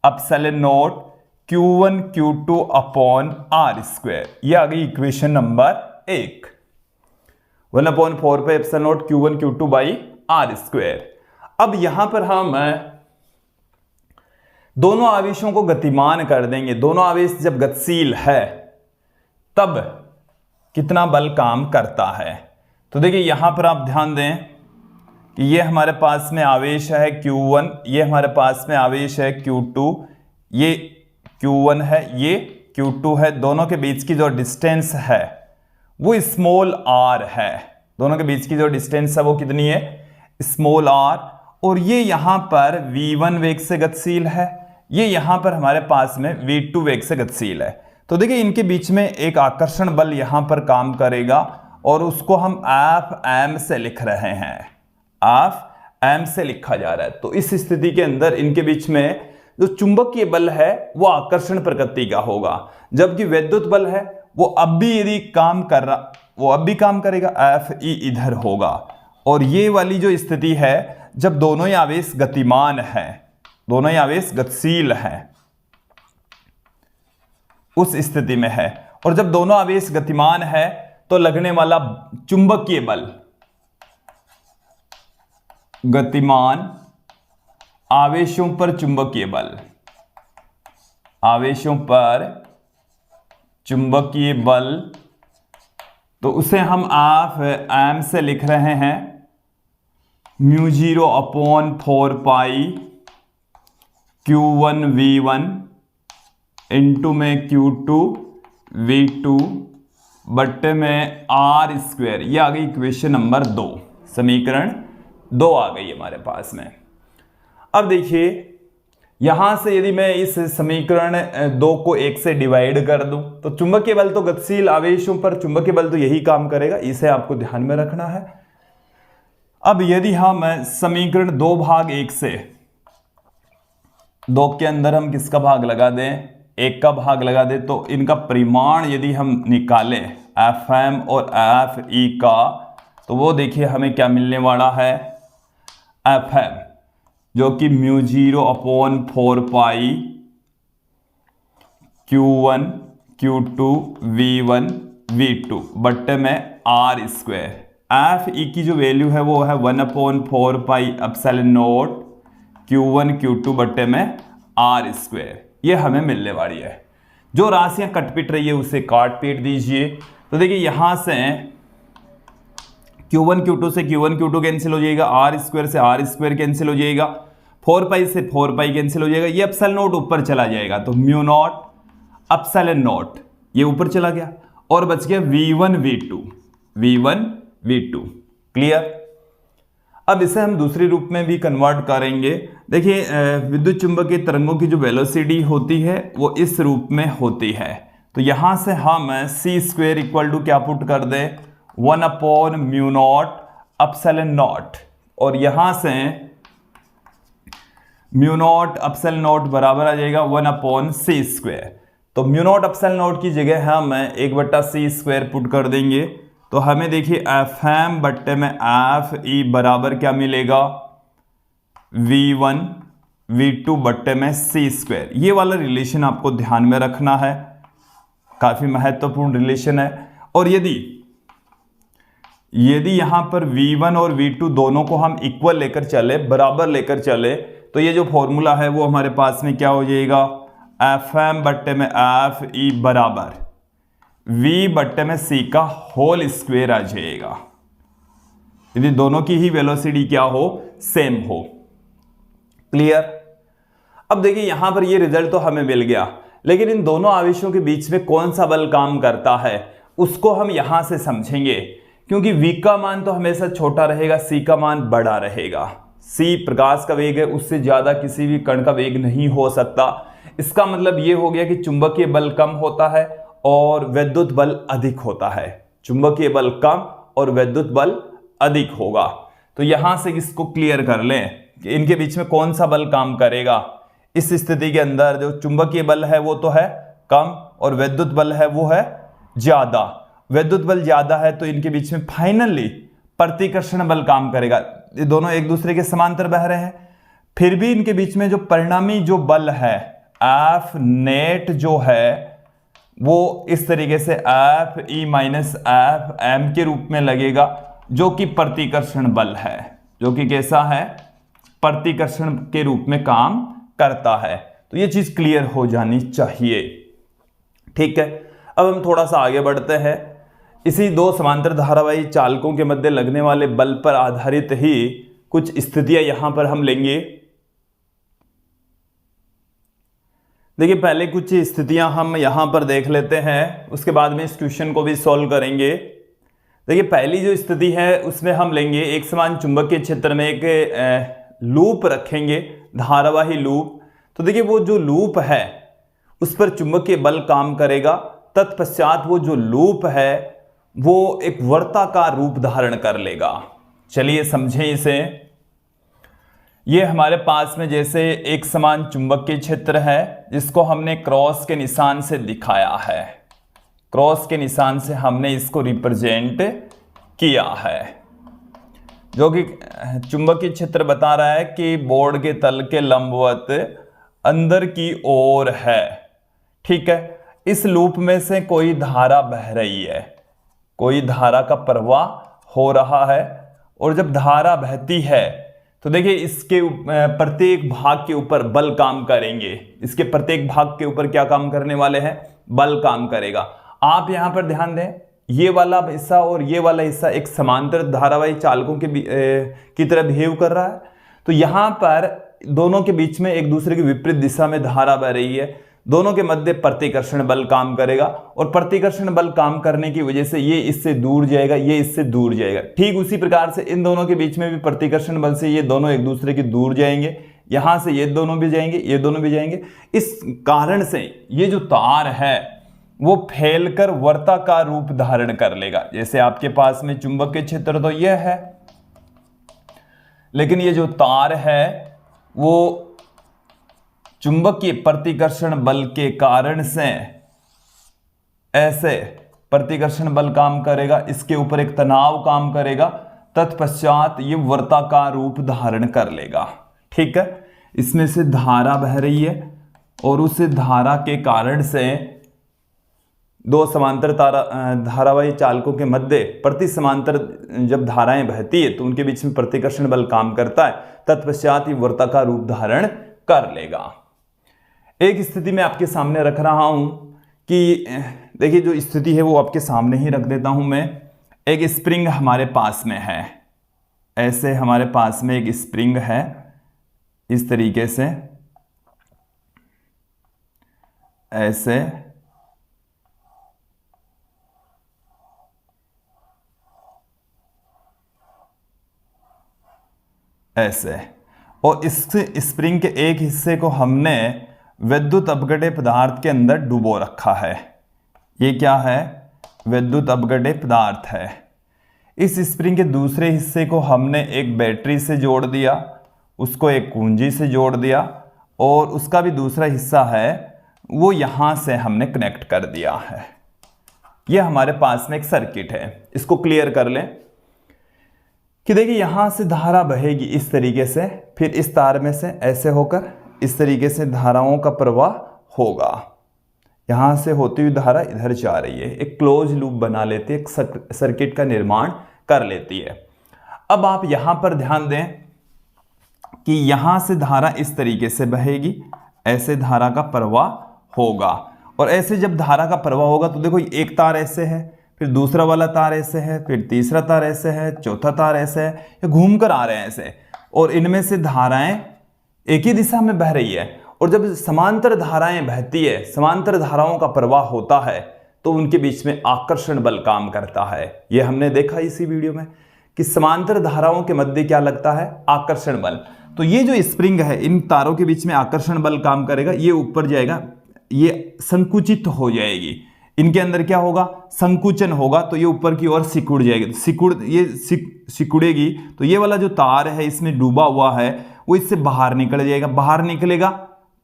epsilon not Q1 Q2 upon r²। ये आ गई equation number 1, 1/4 pi epsilon not Q1 Q2 by r²। अब यहां पर हम दोनों आवेशों को गतिमान कर देंगे। दोनों आवेश जब गतिशील है तब कितना बल काम करता है। तो देखिए यहां पर आप ध्यान दें कि ये हमारे पास में आवेश है Q1, ये हमारे पास में आवेश है Q2, ये Q1 है, ये Q2 है। दोनों के बीच की जो डिस्टेंस है वो स्मॉल r है। दोनों के बीच की जो डिस्टेंस है वो कितनी है? Small r। और ये यहां पर v1 वेग से गतिशील है, ये यहां पर हमारे पास में v2 वेग से गतिशील है। तो देखिए इनके बीच में एक आकर्षण बल यहां पर काम करेगा, और उसको हम Fm से लिख रहे हैं, Fm से लिखा जा रहा है। तो इस स्थिति के अंदर इनके बीच में जो चुंबकीय बल है वो आकर्षण प्रकृति का होगा, जबकि वैद्युत बल है वो अब भी यदि काम कर रहा, वो अब भी काम करेगा, Fe इधर होगा। और ये वाली जो स्थिति है जब दोनों ही आवेश गतिमान है, दोनों ही आवेश गतिशील हैं, उस स्थिति में है। और जब दोनों आवेश गतिमान है तो लगने वाला चुंबकीय बल, गतिमान आवेशों पर चुंबकीय बल, आवेशों पर चुंबकीय बल, तो उसे हम Fm से लिख रहे हैं μ0/4 पाई Q1 V1 इंटू में Q2 V2 बट्टे में r²। ये आ गई इक्वेशन नंबर 2, समीकरण 2 आ गई हमारे पास में। अब देखिए यहां से यदि मैं इस समीकरण 2 को 1 से डिवाइड कर दूं तो चुंबकीय बल तो गतिशील आवेशों पर चुंबकीय बल तो यही काम करेगा, इसे आपको ध्यान में रखना है। अब यदि हम समीकरण 2 भाग 1 से 2 के अंदर हम किसका भाग लगा दें? 1 का भाग लगा दें, तो इनका परिमाण यदि हम निकालें Fm और Fe का, तो वो देखिए हमें क्या मिलने वाला है? Fm जो कि μ0/4 पाई Q1 Q2 V1 V2 बट्टे में r²। Fe की जो वैल्यू है वो है 1/4 pi epsilon not Q1 Q2 बट्टे में r²। ये हमें मिलने वाली है। जो राशियां कटपिट रही है उसे काट पीट दीजिए। तो देखिए यहां से Q1 Q2 से Q1 Q2 कैंसिल हो जाएगा, r² से r² कैंसिल हो जाएगा, 4 पाई से 4 पाई कैंसिल हो जाएगा, ये एप्सिलॉन नॉट ऊपर चला जाएगा, तो μ0 एप्सिलॉन नॉट ये ऊपर चला गया, और बच गया V1 V2। क्लियर? अब इसे हम दूसरे रूप में भी कन्वर्ट करेंगे। देखिए विद्युत चुंबकीय तरंगों की जो वेलोसिटी होती है वो इस रूप में होती है। तो यहां से हम c² इक्वल टू क्या पुट कर दें? 1/μ0 एप्सिलॉन नॉट, और यहां से μ0 एप्सिलॉन नॉट बराबर आ जाएगा 1/c²। तो μ0 एप्सिलॉन नॉट की जगह हम 1/c² पुट कर देंगे, तो हमें देखिए Fm बट्टे में Fe बराबर क्या मिलेगा? V1 V2 बट्टे में c²। ये वाला रिलेशन आपको ध्यान में रखना है, काफी महत्वपूर्ण रिलेशन है। और यदि यहां पर V1 और V2 दोनों को हम इक्वल लेकर चले, बराबर लेकर चले, तो ये जो फॉर्मूला है वो हमारे पास में क्या हो जाएगा? Fm बट्टे में Fe बराबर V बट्टे में C का होल स्क्वायर आ जाएगा, यदि दोनों की ही वेलोसिटी क्या हो? सेम हो। क्लियर? अब देखिए यहां पर ये रिजल्ट तो हमें मिल गया, लेकिन इन दोनों आवेशों के बीच में कौन सा बल काम करता है उसको हम यहां से समझेंगे, क्योंकि v का मान तो हमेशा छोटा रहेगा, c का मान बड़ा रहेगा। c प्रकाश का वेग है, उससे ज्यादा किसी भी कण का वेग नहीं हो सकता। इसका मतलब ये हो गया कि चुंबकीय बल कम होता है और वैद्युत बल अधिक होता है। चुंबकीय बल कम और वैद्युत बल अधिक होगा। तो यहां से इसको क्लियर कर लें कि इनके बीच में कौन सा बल काम करेगा। इस स्थिति के अंदर जो चुंबकीय बल है वो तो है कम और वैद्युत बल है वो है ज्यादा। वैद्युत बल ज्यादा है तो इनके बीच में फाइनली प्रतिकर्षण बल काम करेगा। ये दोनों एक दूसरे के समांतर बह रहे हैं, फिर भी इनके बीच में जो परिणामी जो बल है F नेट जो है वो इस तरीके से F E minus F M के रूप में लगेगा, जो कि प्रतिकर्षण बल है, जो कि कैसा है, प्रतिकर्षण के रूप में काम करता है। तो ये चीज क्लियर हो जानी चाहिए। ठीक है, अब हम थोड़ा सा आगे बढ़ते हैं। इसी दो समांतर धारावाही चालकों के मध्य लगने वाले बल पर आधारित ही कुछ स्थितियां यहां पर हम लेंगे। देखिए पहले कुछ स्थितियां हम यहां पर देख लेते हैं, उसके बाद में इस क्वेश्चन को भी सॉल्व करेंगे। देखिए पहली जो स्थिति है उसमें हम लेंगे एक समान चुंबकीय क्षेत्र में एक लूप रखेंगे, धारावाही लूप। तो देखिए वो जो लूप है उस पर चुंबकीय बल काम करेगा। तत्पश्चात वो जो लूप है वो एक वर्ताकार रूप धारण कर लेगा। चलिए समझें इसे। ये हमारे पास में जैसे एक समान चुंबकीय क्षेत्र है जिसको हमने क्रॉस के निशान से दिखाया है। क्रॉस के निशान से हमने इसको रिप्रेजेंट किया है, जो कि चुंबकीय क्षेत्र बता रहा है कि बोर्ड के तल के लंबवत अंदर की ओर है। ठीक है, इस लूप में से कोई धारा बह रही है, कोई धारा का प्रवाह हो रहा है, और जब धारा बहती है तो देखिए इसके प्रत्येक भाग के ऊपर बल काम करेंगे। इसके प्रत्येक भाग के ऊपर क्या काम करने वाले हैं, बल काम करेगा। आप यहां पर ध्यान दें, ये वाला हिस्सा और ये वाला हिस्सा एक समांतर धारावाही चालकों की तरह बिहेव कर रहा है। तो यहां पर दोनों के बीच में एक दूसरे की विपरीत दिशा में धारा बह रही है, दोनों के मध्य प्रतिकर्षण बल काम करेगा, और प्रतिकर्षण बल काम करने की वजह से ये इससे दूर जाएगा, ये इससे दूर जाएगा। ठीक उसी प्रकार से इन दोनों के बीच में भी प्रतिकर्षण बल से ये दोनों एक दूसरे के दूर जाएंगे, यहां से ये दोनों भी जाएंगे, ये दोनों भी जाएंगे। इस कारण से ये जो तार है वो फैलकर वर्ताकार रूप धारण कर लेगा। जैसे आपके पास में चुंबकीय क्षेत्र तो यह है, लेकिन ये जो तार है वो चुंबकीय प्रतिकर्षण बल के कारण से ऐसे प्रतिकर्षण बल काम करेगा, इसके ऊपर एक तनाव काम करेगा, तत्पश्चात ये वर्ताकार रूप धारण कर लेगा। ठीक है, इसमें से धारा बह रही है और उस धारा के कारण से दो समांतर धारावाही चालकों के मध्य प्रति समांतर जब धाराएं बहती है तो उनके बीच में प्रतिकर्षण बल काम करता है, तत्पश्चात ये वर्ताकार रूप धारण कर लेगा। एक स्थिति में आपके सामने रख रहा हूं कि देखिए जो स्थिति है वो आपके सामने ही रख देता हूं मैं। एक स्प्रिंग हमारे पास में है, ऐसे हमारे पास में एक स्प्रिंग है इस तरीके से, ऐसे ऐसे, और इस स्प्रिंग के एक हिस्से को हमने विद्युत अपघट्य पदार्थ के अंदर डुबो रखा है। ये क्या है, विद्युत अपघट्य पदार्थ है। इस स्प्रिंग के दूसरे हिस्से को हमने एक बैटरी से जोड़ दिया, उसको एक कुंजी से जोड़ दिया, और उसका भी दूसरा हिस्सा है वो यहां से हमने कनेक्ट कर दिया है। ये हमारे पास में एक सर्किट है। इसको क्लियर कर लें कि देखिए यहां से धारा बहेगी इस तरीके से, फिर इस तार में से ऐसे होकर इस तरीके से धाराओं का प्रवाह होगा। यहां से होती हुई धारा इधर जा रही है, एक क्लोज लूप बना लेती है, एक सर्किट का निर्माण कर लेती है। अब आप यहां पर ध्यान दें कि यहां से धारा इस तरीके से बहेगी, ऐसे धारा का प्रवाह होगा, और ऐसे जब धारा का प्रवाह होगा तो देखो एक तार ऐसे है, फिर दूसरा वाला तार ऐसे है, फिर तीसरा तार ऐसे है, चौथा तार ऐसे है, ये घूम कर आ रहे हैं ऐसे, और इनमें से धाराएं एक ही दिशा में बह रही है। और जब समांतर धाराएं बहती है, समांतर धाराओं का प्रवाह होता है, तो उनके बीच में आकर्षण बल काम करता है। ये हमने देखा इसी वीडियो में कि समांतर धाराओं के मध्य क्या लगता है, आकर्षण बल। तो ये जो स्प्रिंग है, इन तारों के बीच में आकर्षण बल काम करेगा, ये ऊपर जाएगा, ये संकुचित हो जाएगी, इनके अंदर क्या होगा, संकुचन होगा, तो ये ऊपर की ओर सिकुड़ जाएगी। सिकुड़ेगी तो ये वाला जो तार है इसमें डूबा हुआ है वो इससे बाहर निकल जाएगा। बाहर निकलेगा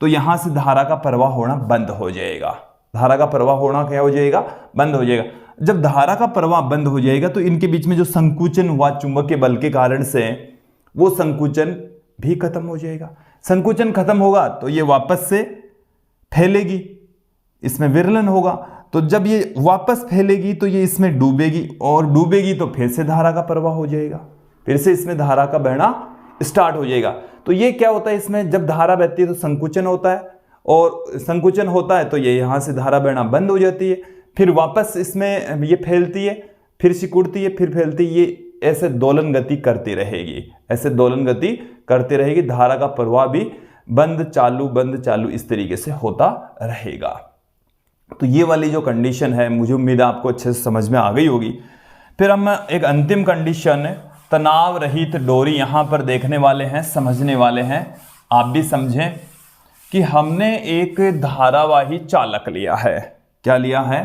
तो यहां से धारा का प्रवाह होना बंद हो जाएगा। धारा का प्रवाह होना क्या हो जाएगा, बंद हो जाएगा। जब धारा का प्रवाह बंद हो जाएगा तो इनके बीच में जो संकुचन हुआ चुंबकीय बल के कारण से, वो संकुचन भी खत्म हो जाएगा। संकुचन खत्म होगा तो ये वापस से फैलेगी, इसमें विरलन होगा। तो जब ये वापस फैलेगी तो ये इसमें डूबेगी, और डूबेगी तो फिर से धारा का प्रवाह हो जाएगा, फिर से इसमें धारा का बहना स्टार्ट हो जाएगा। तो ये क्या होता है, इसमें जब धारा बहती है तो संकुचन होता है, और संकुचन होता है तो ये यहां से धारा बहना बंद हो जाती है, फिर वापस इसमें ये फैलती है, फिर सिकुड़ती है, फिर फैलती है, ये ऐसे दोलन गति करती रहेगी, ऐसे दोलन गति करती रहेगी। धारा का प्रवाह भी बंद चालू इस तरीके से होता रहेगा। तो ये वाली जो कंडीशन है, मुझे उम्मीद है आपको अच्छे से समझ में आ गई होगी। फिर हम एक अंतिम कंडीशन, तनाव रहित डोरी यहां पर देखने वाले हैं, समझने वाले हैं। आप भी समझें कि हमने एक धारावाही चालक लिया है। क्या लिया है,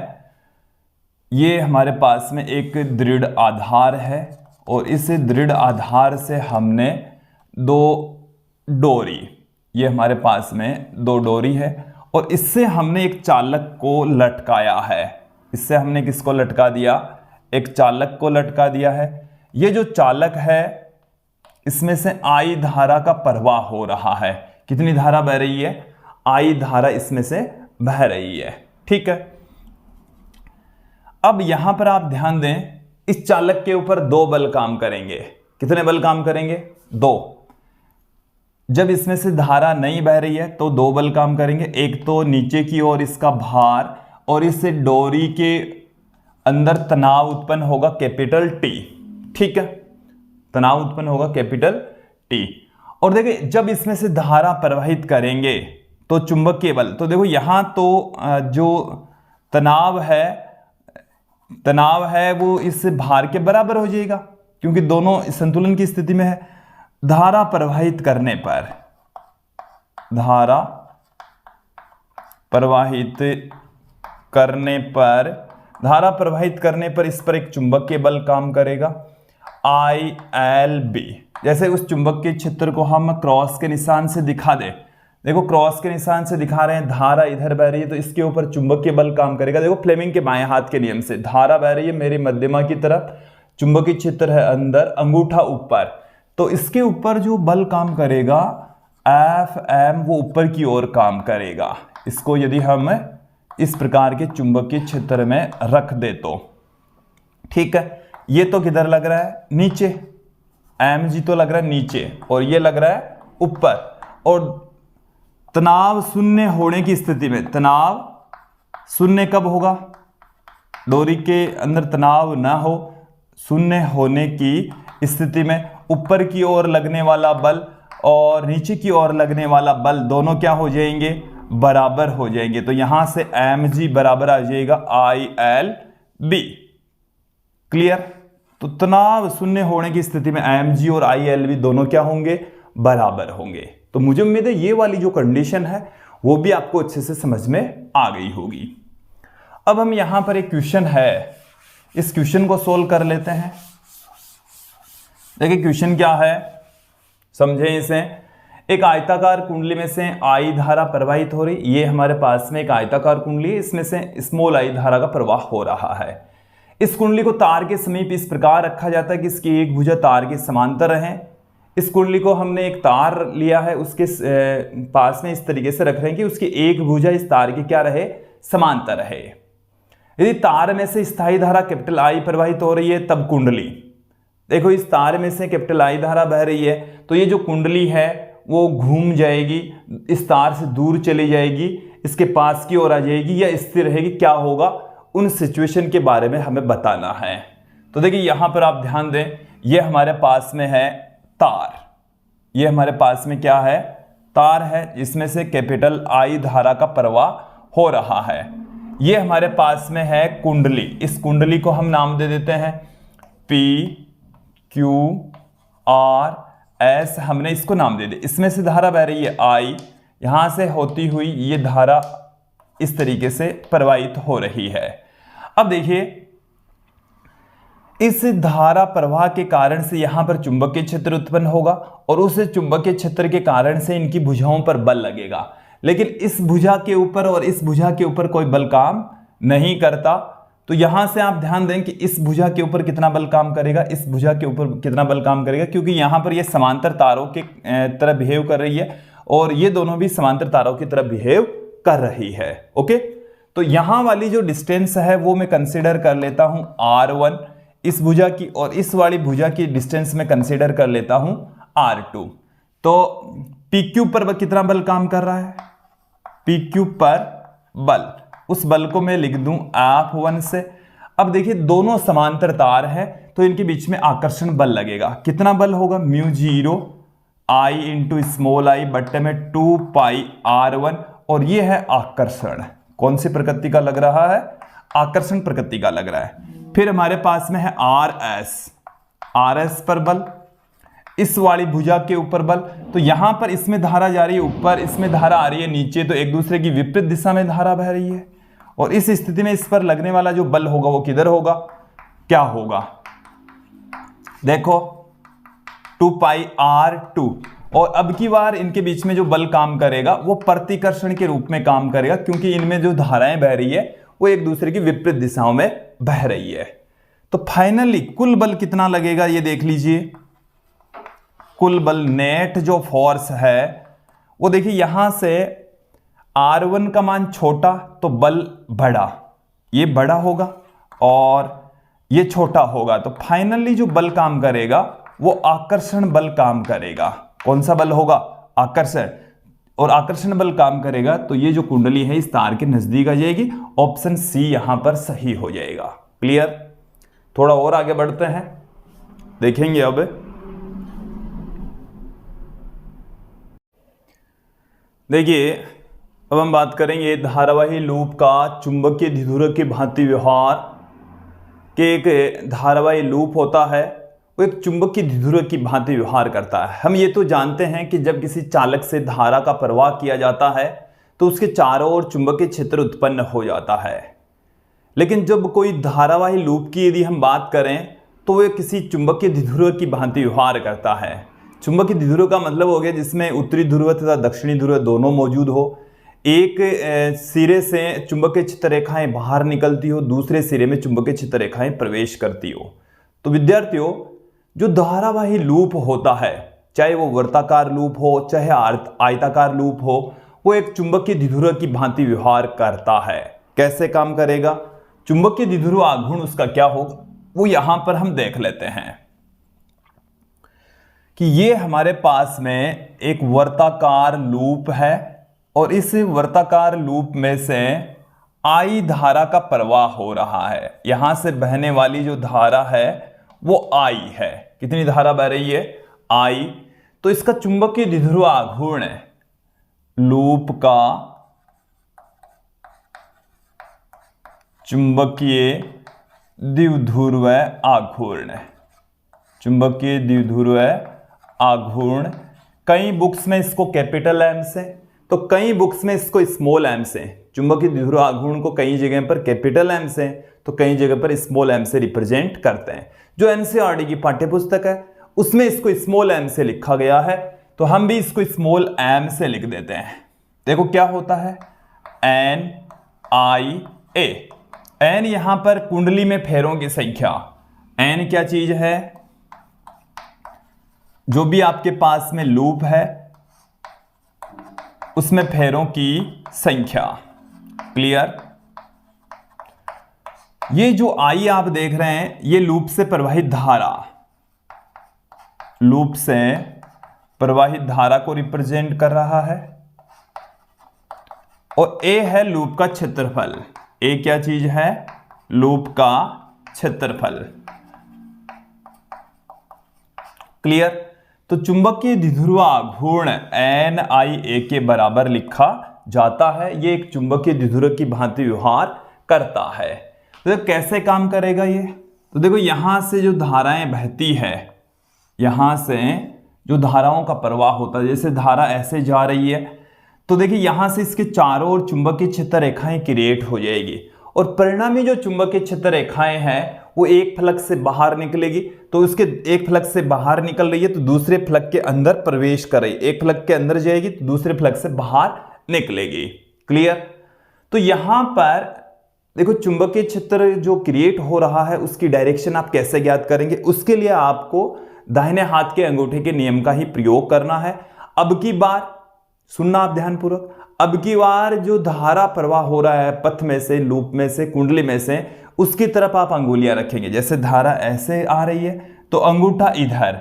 ये हमारे पास में एक दृढ़ आधार है, और इस दृढ़ आधार से हमने दो डोरी, ये हमारे पास में दो डोरी है, और इससे हमने एक चालक को लटकाया है। इससे हमने किसको लटका दिया, एक चालक को लटका दिया है। ये जो चालक है इसमें से आई धारा का प्रवाह हो रहा है। कितनी धारा बह रही है, आई धारा इसमें से बह रही है। ठीक है, अब यहां पर आप ध्यान दें, इस चालक के ऊपर दो बल काम करेंगे। कितने बल काम करेंगे, दो। जब इसमें से धारा नहीं बह रही है तो दो बल काम करेंगे। एक तो नीचे की ओर इसका भार, और इस डोरी के अंदर तनाव उत्पन्न होगा कैपिटल टी। ठीक है, तनाव उत्पन्न होगा कैपिटल टी। और देखिए जब इसमें से धारा प्रवाहित करेंगे तो चुंबकीय बल, तो देखो यहां तो जो तनाव है वो इस भार के बराबर हो जाएगा, क्योंकि दोनों संतुलन की स्थिति में है। धारा प्रवाहित करने पर, धारा प्रवाहित करने पर इस पर एक चुंबकीय बल काम करेगा, ILB। जैसे उस चुंबकीय क्षेत्र को हम क्रॉस के निशान से दिखा दें, देखो क्रॉस के निशान से दिखा रहे हैं, धारा इधर बह रही है तो इसके ऊपर चुंबकीय बल काम करेगा। देखो फ्लेमिंग के बाएं हाथ के नियम से धारा बह रही है मेरी मध्यमा की तरफ, चुंबकीय क्षेत्र है अंदर, अंगूठा ऊपर, तो इसके ऊपर जो बल काम करेगा FM, वो ऊपर की ओर काम करेगा। इसको यदि हम इस प्रकार के चुंबकीय क्षेत्र में रख दे तो, ठीक है, ये तो किधर लग रहा है, नीचे, mg तो लग रहा है नीचे, और ये लग रहा है ऊपर। और तनाव शून्य होने की स्थिति में, तनाव शून्य कब होगा, डोरी के अंदर तनाव ना हो, शून्य होने की स्थिति में ऊपर की ओर लगने वाला बल और नीचे की ओर लगने वाला बल दोनों क्या हो जाएंगे, बराबर हो जाएंगे। तो यहां से mg बराबर आ जाएगा ILB। क्लियर, तो तनाव शून्य होने की स्थिति में mg और ILB दोनों क्या होंगे, बराबर होंगे। तो मुझे उम्मीद है ये वाली जो कंडीशन है वो भी आपको अच्छे से समझ में आ गई होगी। अब हम यहां पर एक क्वेश्चन है, इस क्वेश्चन को सोल्व कर लेते हैं। देखिए क्वेश्चन क्या है, समझें इसे। एक आयताकार कुंडली में से आई धारा प्रवाहित हो रही, ये हमारे पास में एक आयताकार कुंडली है, इसमें से स्मॉल आई धारा का प्रवाह हो रहा है। इस कुंडली को तार के समीप इस प्रकार रखा जाता है कि इसकी एक भुजा तार के समांतर रहे। इस कुंडली को हमने एक तार लिया है, उसके पास में इस तरीके से रख रहे हैं कि उसकी एक भुजा इस तार की क्या रहे, समांतर रहे। यदि तार में से स्थायी धारा कैपिटल आई प्रवाहित हो रही है तब कुंडली, देखो इस तार में से कैपिटल आई धारा बह रही है तो ये जो कुंडली है वो घूम जाएगी, इस तार से दूर चली जाएगी, इसके पास की ओर आ जाएगी या स्थिर रहेगी, क्या होगा, उन सिचुएशन के बारे में हमें बताना है। तो देखिए यहां पर आप ध्यान दें, ये हमारे पास में है तार, ये हमारे पास में क्या है, तार है, जिसमें से कैपिटल आई धारा का प्रवाह हो रहा है। ये हमारे पास में है कुंडली, इस कुंडली को हम नाम दे देते हैं P Q R S, हमने इसको नाम दे दिया। इसमें से धारा बह रही है I, यहां से होती हुई ये धारा इस तरीके से प्रवाहित हो रही है। अब देखिए, इस धारा प्रवाह के कारण से यहां पर चुंबकीय क्षेत्र उत्पन्न होगा और उस चुंबकीय क्षेत्र के कारण से इनकी भुजाओं पर बल लगेगा, लेकिन इस भुजा के ऊपर और इस भुजा के ऊपर कोई बल काम नहीं करता। तो यहां से आप ध्यान दें कि इस भुजा के ऊपर कितना बल काम करेगा, इस भुजा के ऊपर कितना बल काम करेगा, क्योंकि यहां पर ये समांतर तारों के तरह बिहेव कर रही है और ये दोनों भी समांतर तारों की तरह बिहेव कर रही है। ओके, तो यहां वाली जो डिस्टेंस है वो मैं कंसिडर कर लेता हूं R1 इस भुजा की, और इस वाली भुजा की डिस्टेंस में कंसीडर कर लेता हूं R2। तो PQ पर कितना बल काम कर रहा है, PQ पर बल, उस बल को मैं लिख दूं F1 से। अब देखिए दोनों समांतर तार हैं तो इनके बीच में आकर्षण बल लगेगा। कितना बल होगा, μ0 I इंटू स्मॉल i बट्टे में 2 पाई R1, और ये है आकर्षण। कौन सी प्रकृति का लग रहा है, आकर्षण प्रकृति का लग रहा है। फिर हमारे पास में है RS पर बल, इस वाली भुजा के ऊपर बल। तो यहां पर इसमें धारा जा रही है ऊपर, इसमें धारा आ रही है नीचे, तो एक दूसरे की विपरीत दिशा में धारा बह रही है। और इस स्थिति में इस पर लगने वाला जो बल होगा वो किधर होगा, क्या होगा, देखो 2 पाई R2। और अब की बार इनके बीच में जो बल काम करेगा वो प्रतिकर्षण के रूप में काम करेगा, क्योंकि इनमें जो धाराएं बह रही है वो एक दूसरे की विपरीत दिशाओं में बह रही है। तो फाइनली कुल बल कितना लगेगा ये देख लीजिए। कुल बल नेट जो फोर्स है वो देखिए, यहां से R1 का मान छोटा तो बल बड़ा, ये बड़ा होगा और ये छोटा होगा। तो फाइनली जो बल काम करेगा वो आकर्षण बल काम करेगा। कौन सा बल होगा, आकर्षण। और आकर्षण बल काम करेगा तो ये जो कुंडली है इस तार के नजदीक आ जाएगी। ऑप्शन सी यहां पर सही हो जाएगा। क्लियर, थोड़ा और आगे बढ़ते हैं, देखेंगे अब। देखिए अब हम बात करेंगे धारावाही लूप का चुंबकीय द्विध्रुव की भांति व्यवहार के। एक धारावाही लूप होता है वो एक चुंबकीय द्विध्रुव की भांति व्यवहार करता है। हम ये तो जानते हैं कि जब किसी चालक से धारा का प्रवाह किया जाता है तो उसके चारों ओर चुंबकीय क्षेत्र उत्पन्न हो जाता है, लेकिन जब कोई धारावाही लूप की यदि हम बात करें तो वह किसी चुंबकीय द्विध्रुव की भांति व्यवहार करता है। चुंबकीय द्विध्रुव का मतलब हो गया जिसमें उत्तरी ध्रुव तथा दक्षिणी ध्रुव दोनों मौजूद हो, एक सिरे से चुंबकीय क्षेत्र रेखाएं बाहर निकलती हो, दूसरे सिरे में चुंबकीय क्षेत्र रेखाएं प्रवेश करती हो। तो विद्यार्थियों, जो धारावाही लूप होता है, चाहे वो वर्ताकार लूप हो चाहे आयताकार लूप हो, वो एक चुंबकीय द्विध्रुव की भांति व्यवहार करता है। कैसे काम करेगा, चुंबकीय द्विध्रुव आघूर्ण उसका क्या होगा वो यहां पर हम देख लेते हैं कि ये हमारे पास में एक वर्ताकार लूप है और इस वर्ताकार लूप में से I धारा का प्रवाह हो रहा है। यहां से बहने वाली जो धारा है वो I है। कितनी धारा बह रही है, I। तो इसका चुंबकीय द्विध्रुव आघूर्ण लूप का चुंबकीय द्विध्रुव आघूर्ण, चुंबकीय द्विध्रुव आघूर्ण। कई बुक्स में इसको कैपिटल एम से तो कई बुक्स में इसको स्मॉल एम से, चुंबकीय द्विध्रुव आघूर्ण को कई जगह पर कैपिटल एम से तो कई जगह पर स्मॉल एम से रिप्रेजेंट करते हैं। जो एनसीईआरटी की पाठ्यपुस्तक है उसमें इसको स्मॉल एम से लिखा गया है, तो हम भी इसको स्मॉल एम से लिख देते हैं। देखो क्या होता है, NIA। एन यहां पर कुंडली में फेरों की संख्या। एन क्या चीज है, जो भी आपके पास में लूप है उसमें फेरों की संख्या। क्लियर। ये जो I आप देख रहे हैं ये लूप से प्रवाहित धारा, लूप से प्रवाहित धारा को रिप्रेजेंट कर रहा है, और A है लूप का क्षेत्रफल। A क्या चीज है, लूप का क्षेत्रफल। क्लियर। तो चुंबकीय द्विध्रुव आघूर्ण NIA के बराबर लिखा जाता है। ये एक चुंबकीय द्विध्रुव की भांति व्यवहार करता है। तो कैसे काम करेगा ये? तो देखो यहां से जो धाराएं बहती है, यहां से जो धाराओं का प्रवाह होता है, जैसे धारा ऐसे जा रही है तो देखिए यहां से इसके चारों ओर चुंबकीय क्षेत्र रेखाएं क्रिएट हो जाएगी और परिणामी जो चुंबकीय क्षेत्र रेखाएं हैं वो एक फलक से बाहर निकलेगी। तो उसके एक फलक से बाहर निकल रही है तो दूसरे फलक के अंदर प्रवेश कर रही है, एक फलक के अंदर जाएगी तो दूसरे फलक से बाहर निकलेगी। क्लियर? तो यहां पर देखो चुंबकीय क्षेत्र जो क्रिएट हो रहा है उसकी डायरेक्शन आप कैसे ज्ञात करेंगे? उसके लिए आपको दाहिने हाथ के अंगूठे के नियम का ही प्रयोग करना है। अब की बार सुनना आप ध्यानपूर्वक, अब की बार जो धारा प्रवाह हो रहा है पथ में से, लूप में से, कुंडली में से, उसकी तरफ आप अंगुलियां रखेंगे। जैसे धारा ऐसे आ रही है तो अंगूठा इधर,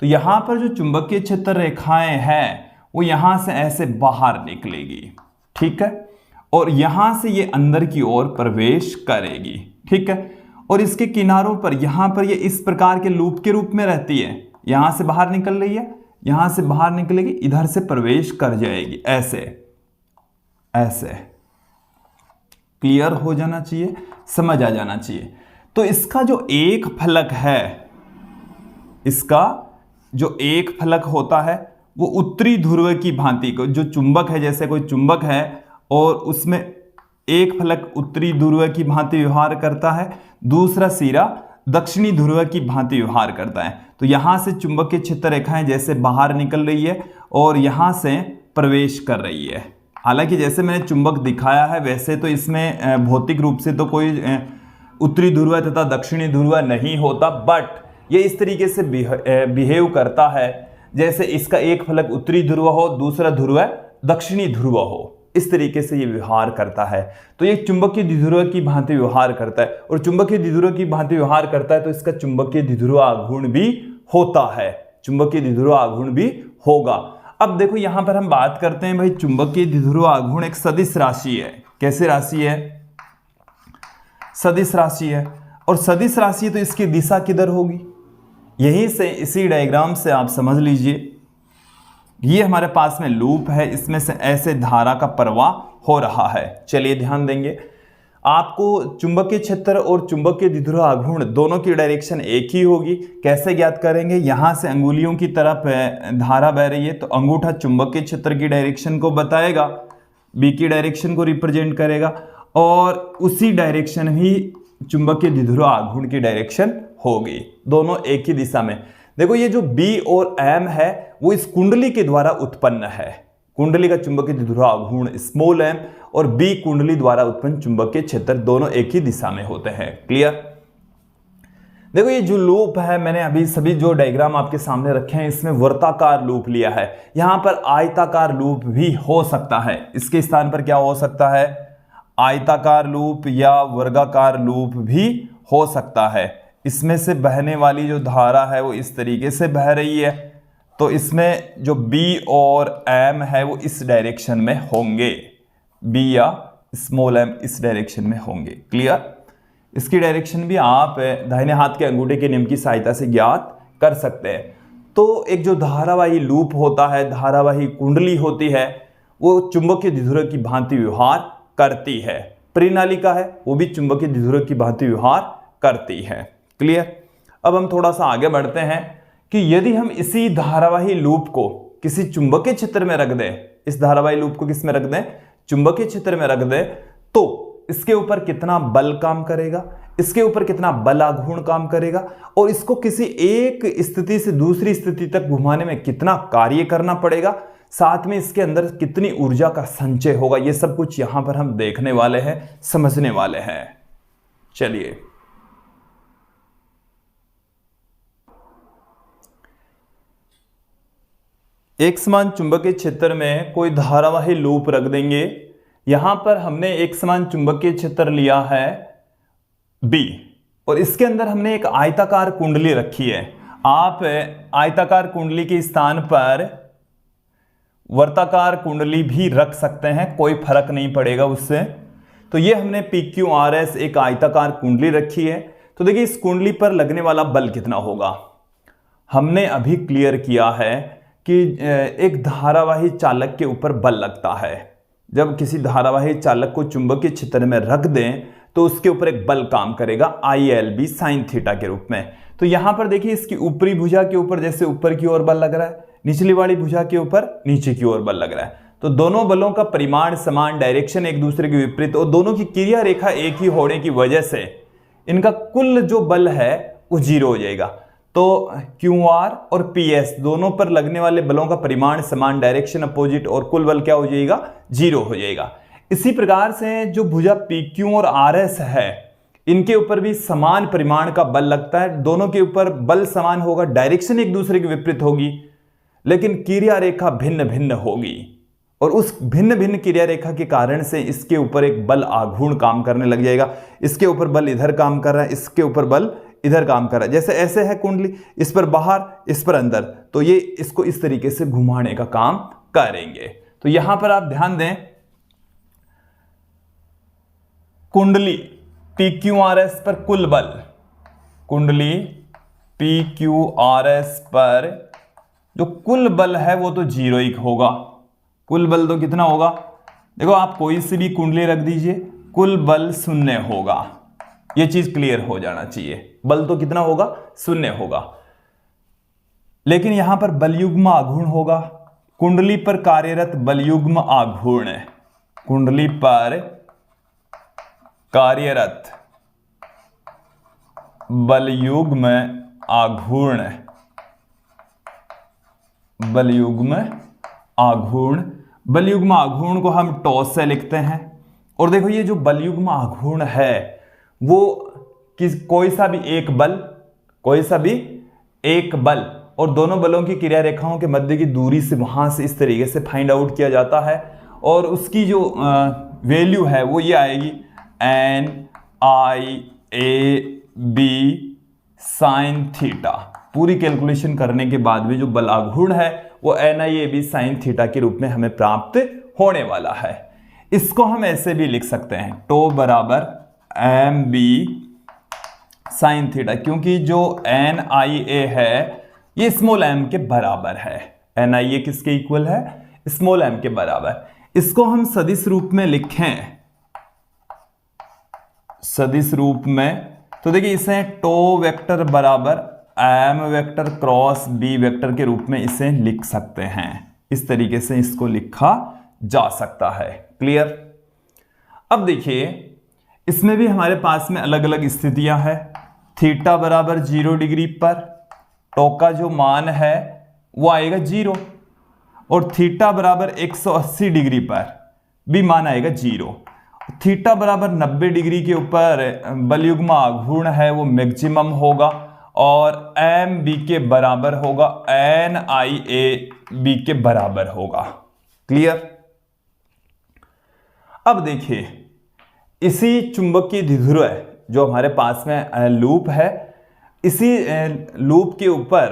तो यहां पर जो चुंबकीय क्षेत्र रेखाएं हैं वो यहां से ऐसे बाहर निकलेगी, ठीक है, और यहां से ये अंदर की ओर प्रवेश करेगी, ठीक है, और इसके किनारों पर यहां पर ये इस प्रकार के लूप के रूप में रहती है, यहां से बाहर निकल रही है, यहां से बाहर निकलेगी, इधर से प्रवेश कर जाएगी, ऐसे ऐसे। क्लियर हो जाना चाहिए, समझ आ जाना चाहिए। तो इसका जो एक फलक है, इसका जो एक फलक होता है वो उत्तरी ध्रुव की भांति को, जो चुंबक है, जैसे कोई चुंबक है और उसमें एक फलक उत्तरी ध्रुव की भांति व्यवहार करता है, दूसरा सिरा दक्षिणी ध्रुव की भांति व्यवहार करता है। तो यहां से चुंबकीय क्षेत्र रेखाएं जैसे बाहर निकल रही है और यहां से प्रवेश कर रही है। हालांकि जैसे मैंने चुंबक दिखाया है वैसे तो इसमें भौतिक रूप से तो कोई उत्तरी ध्रुव तथा दक्षिणी ध्रुव नहीं होता, बट ये इस तरीके से बिहेव करता है जैसे इसका एक फलक उत्तरी ध्रुव हो, दूसरा ध्रुव दक्षिणी ध्रुव हो, इस तरीके से ये व्यवहार करता है। तो ये चुंबकीय द्विध्रुव की भांति व्यवहार करता है, और चुंबकीय द्विध्रुव की भांति व्यवहार करता है तो इसका चुंबकीय द्विध्रुव आघूर्ण भी होता है, चुंबकीय द्विध्रुव आघूर्ण भी होगा। अब देखो यहां पर हम बात करते हैं भाई, चुंबकीय द्विध्रुव आघूर्ण एक सदिश राशि है। कैसे राशि है? सदिश राशि है, और सदिश राशि तो इसकी दिशा किधर होगी? यहीं से इसी डायग्राम से आप समझ लीजिए, ये हमारे पास में लूप है, इसमें से ऐसे धारा का प्रवाह हो रहा है। चलिए ध्यान देंगे, आपको चुंबकीय क्षेत्र और चुंबकीय द्विध्रुव आघूर्ण दोनों की डायरेक्शन एक ही होगी। कैसे ज्ञात करेंगे? यहां से अंगुलियों की तरफ धारा बह रही है तो अंगूठा चुंबकीय क्षेत्र की डायरेक्शन को बताएगा, बी की डायरेक्शन को रिप्रेजेंट करेगा, और उसी डायरेक्शन ही चुंबकीय द्विध्रुव आघूर्ण की डायरेक्शन होगी, दोनों एक ही दिशा में। देखो ये जो B और M है वो इस कुंडली के द्वारा उत्पन्न है। कुंडली का चुंबकीय द्विध्रुव आघूर्ण स्मॉल m और B कुंडली द्वारा उत्पन्न चुंबकीय क्षेत्र दोनों एक ही दिशा में होते हैं। क्लियर? देखो ये जो लूप है, मैंने अभी सभी जो डायग्राम आपके सामने रखे हैं इसमें वर्ताकार लूप लिया है। यहां पर आयताकार लूप भी हो सकता है, इसके स्थान पर क्या हो सकता है? आयताकार लूप या वर्गाकार लूप भी हो सकता है। इसमें से बहने वाली जो धारा है वो इस तरीके से बह रही है, तो इसमें जो B और M है वो इस डायरेक्शन में होंगे, B या स्मॉल m इस डायरेक्शन में होंगे। क्लियर? इसकी डायरेक्शन भी आप दाहिने हाथ के अंगूठे के नियम की सहायता से ज्ञात कर सकते हैं। तो एक जो धारावाही लूप होता है, धारावाही कुंडली होती है, वो चुंबकीय द्विध्रुव की भांति व्यवहार करती है। परिनालिका है वो भी चुंबकीय द्विध्रुव की भांति व्यवहार करती है। क्लियर? अब हम थोड़ा सा आगे बढ़ते हैं कि यदि हम इसी धारावाही लूप को किसी चुंबकीय क्षेत्र में रख दें, इस धारावाही लूप को किस में रख दें? चुंबकीय क्षेत्र में रख दें, तो इसके ऊपर कितना बल काम करेगा, इसके ऊपर कितना बल आघूर्ण काम करेगा, और इसको किसी एक स्थिति से दूसरी स्थिति तक घुमाने में कितना कार्य करना पड़ेगा, साथ में इसके अंदर कितनी ऊर्जा का संचय होगा, ये सब कुछ यहां पर हम देखने वाले हैं, समझने वाले हैं। चलिए, एक समान चुंबकीय क्षेत्र में कोई धारावाही लूप रख देंगे। यहां पर हमने एक समान चुंबकीय क्षेत्र लिया है B, और इसके अंदर हमने एक आयताकार कुंडली रखी है। आप आयताकार कुंडली के स्थान पर वर्ताकार कुंडली भी रख सकते हैं, कोई फर्क नहीं पड़ेगा उससे। तो ये हमने PQRS एक आयताकार कुंडली रखी है। तो देखिए इस कुंडली पर लगने वाला बल कितना होगा, हमने अभी क्लियर किया है कि एक धारावाही चालक के ऊपर बल लगता है। जब किसी धारावाही चालक को चुंबकीय क्षेत्र में रख दें तो उसके ऊपर एक बल काम करेगा ILB sin थीटा के रूप में। तो यहां पर देखिए इसकी ऊपरी भुजा के ऊपर जैसे ऊपर की ओर बल लग रहा है, निचली वाली भुजा के ऊपर नीचे की ओर बल लग रहा है। तो दोनों बलों का परिमाण समान, डायरेक्शन एक दूसरे के विपरीत और दोनों की क्रिया रेखा एक ही होने की वजह से इनका कुल जो बल है वो 0 हो जाएगा। तो QR और PS दोनों पर लगने वाले बलों का परिमाण समान, डायरेक्शन अपोजिट और कुल बल क्या हो जाएगा, 0 हो जाएगा। इसी प्रकार से जो भुजा PQ और RS है इनके ऊपर भी समान परिमाण का बल लगता है, दोनों के ऊपर बल समान होगा, डायरेक्शन एक दूसरे के विपरीत होगी, लेकिन क्रिया रेखा भिन्न भिन्न होगी और उस भिन्न भिन्न क्रिया रेखा के कारण से इसके ऊपर एक बल आघूर्ण काम करने लग जाएगा। इसके ऊपर बल इधर काम कर रहा है, इसके ऊपर बल इधर काम कर रहा है। जैसे ऐसे है कुंडली, इस पर बाहर इस पर अंदर, तो ये इसको इस तरीके से घुमाने का काम करेंगे। तो यहां पर आप ध्यान दें, कुंडली PQRS पर कुल बल, कुंडली PQRS पर जो कुल बल है वो तो 0 ही होगा। कुल बल तो कितना होगा, देखो आप कोई सी भी कुंडली रख दीजिए, कुल बल 0 होगा। ये चीज क्लियर हो जाना चाहिए, बल तो कितना होगा, 0 होगा। लेकिन यहां पर बलयुग्म आघूर्ण होगा। कुंडली पर कार्यरत बलयुग्म आघूर्ण, कुंडली पर कार्यरत बलयुग्म आघूर्ण, बलयुग्म आघूर्ण, बलयुग्म आघूर्ण को हम टॉस से लिखते हैं। और देखो ये जो बलयुग्म आघूर्ण है वो कोई सा भी एक बल, कोई सा भी एक बल और दोनों बलों की क्रिया रेखाओं के मध्य की दूरी से वहां से इस तरीके से फाइंड आउट किया जाता है और उसकी जो वैल्यू है वो ये आएगी NIAB sin थीटा। पूरी कैलकुलेशन करने के बाद भी जो बल आघूर्ण है वो NIAB sin थीटा के रूप में हमें प्राप्त होने वाला है। इसको हम ऐसे भी लिख सकते हैं, टो बराबर MB sin थीटा, क्योंकि जो NIA है ये स्मॉल m के बराबर है। NIA किसके इक्वल है, स्मॉल m के बराबर। इसको हम सदिश रूप में लिखें, सदिश रूप में, तो देखिए इसे टो वेक्टर बराबर m vector cross b vector के रूप में इसे लिख सकते हैं। इस तरीके से इसको लिखा जा सकता है। क्लियर। अब देखिए इसमें भी हमारे पास में अलग अलग स्थितियां हैं। थीटा बराबर 0 डिग्री पर टो का जो मान है वो आएगा 0 और थीटा बराबर 180 डिग्री पर भी मान आएगा 0। थीटा बराबर 90 डिग्री के ऊपर बलयुग्म आघूर्ण है वो मैक्सिमम होगा और एम बी के बराबर होगा, NIAB के बराबर होगा। क्लियर। अब देखिए इसी चुंबकीय द्विध्रुव जो हमारे पास में लूप है, इसी लूप के ऊपर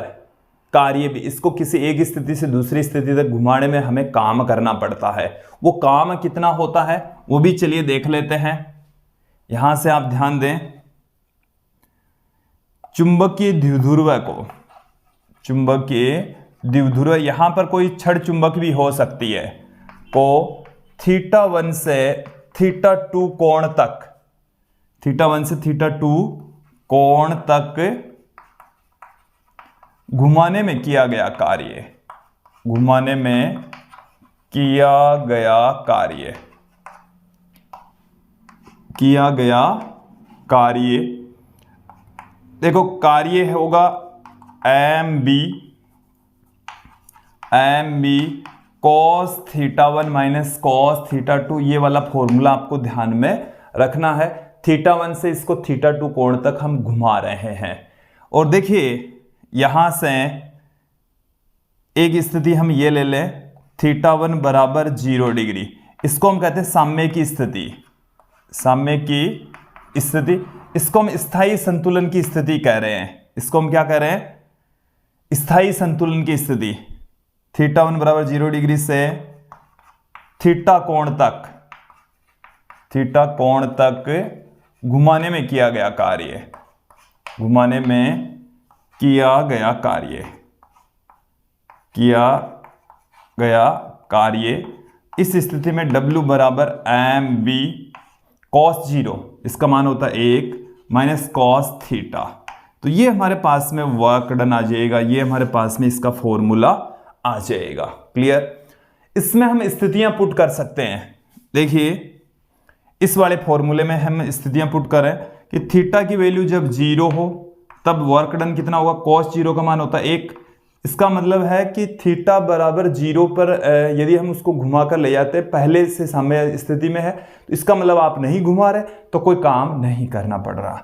कार्य भी, इसको किसी एक स्थिति से दूसरी स्थिति तक घुमाने में हमें काम करना पड़ता है। वो काम कितना होता है वो भी चलिए देख लेते हैं। यहां से आप ध्यान दें, चुंबकीय द्विध्रुव को, चुंबकीय द्विध्रुव, यहां पर कोई छड़ चुंबक भी हो सकती है, को θ1 से θ2 कोण तक, θ1 से θ2 कोण तक घुमाने में किया गया कार्य, घुमाने में किया गया कार्य, किया गया कार्य, देखो कार्य होगा MB cos θ1 माइनस cos θ2, ये वाला फॉर्मूला आपको ध्यान में रखना है। θ1 से इसको θ2 कोण तक हम घुमा रहे हैं। और देखिए यहां से एक स्थिति हम ये ले लें, θ1 बराबर 0 डिग्री, इसको हम कहते हैं साम्य की स्थिति, साम्य की स्थिति, इसको हम स्थायी संतुलन की स्थिति कह रहे हैं। इसको हम क्या कह रहे हैं, स्थायी संतुलन की स्थिति। θ1 बराबर 0 डिग्री से थीटा कोण तक, थीटा कोण तक घुमाने में किया गया कार्य, घुमाने में किया गया कार्य, किया गया कार्य। इस स्थिति में W बराबर MB कॉस 0 इसका मान होता है 1 माइनस कॉस थीटा। तो ये हमारे पास में वर्क डन आ जाएगा, ये हमारे पास में इसका फॉर्मूला आ जाएगा। क्लियर? इसमें हम स्थितियां पुट कर सकते हैं। देखिए इस वाले फॉर्मूले में हम स्थितियां पुट करें कि थीटा की वैल्यू जब 0 हो तब वर्क डन कितना होगा, कॉस 0 का मान होता है 1। इसका मतलब है कि थीटा बराबर 0 पर यदि हम उसको घुमा कर ले जाते हैं, पहले से समय स्थिति में है, तो इसका मतलब आप नहीं घुमा रहे तो कोई काम नहीं करना पड़ रहा।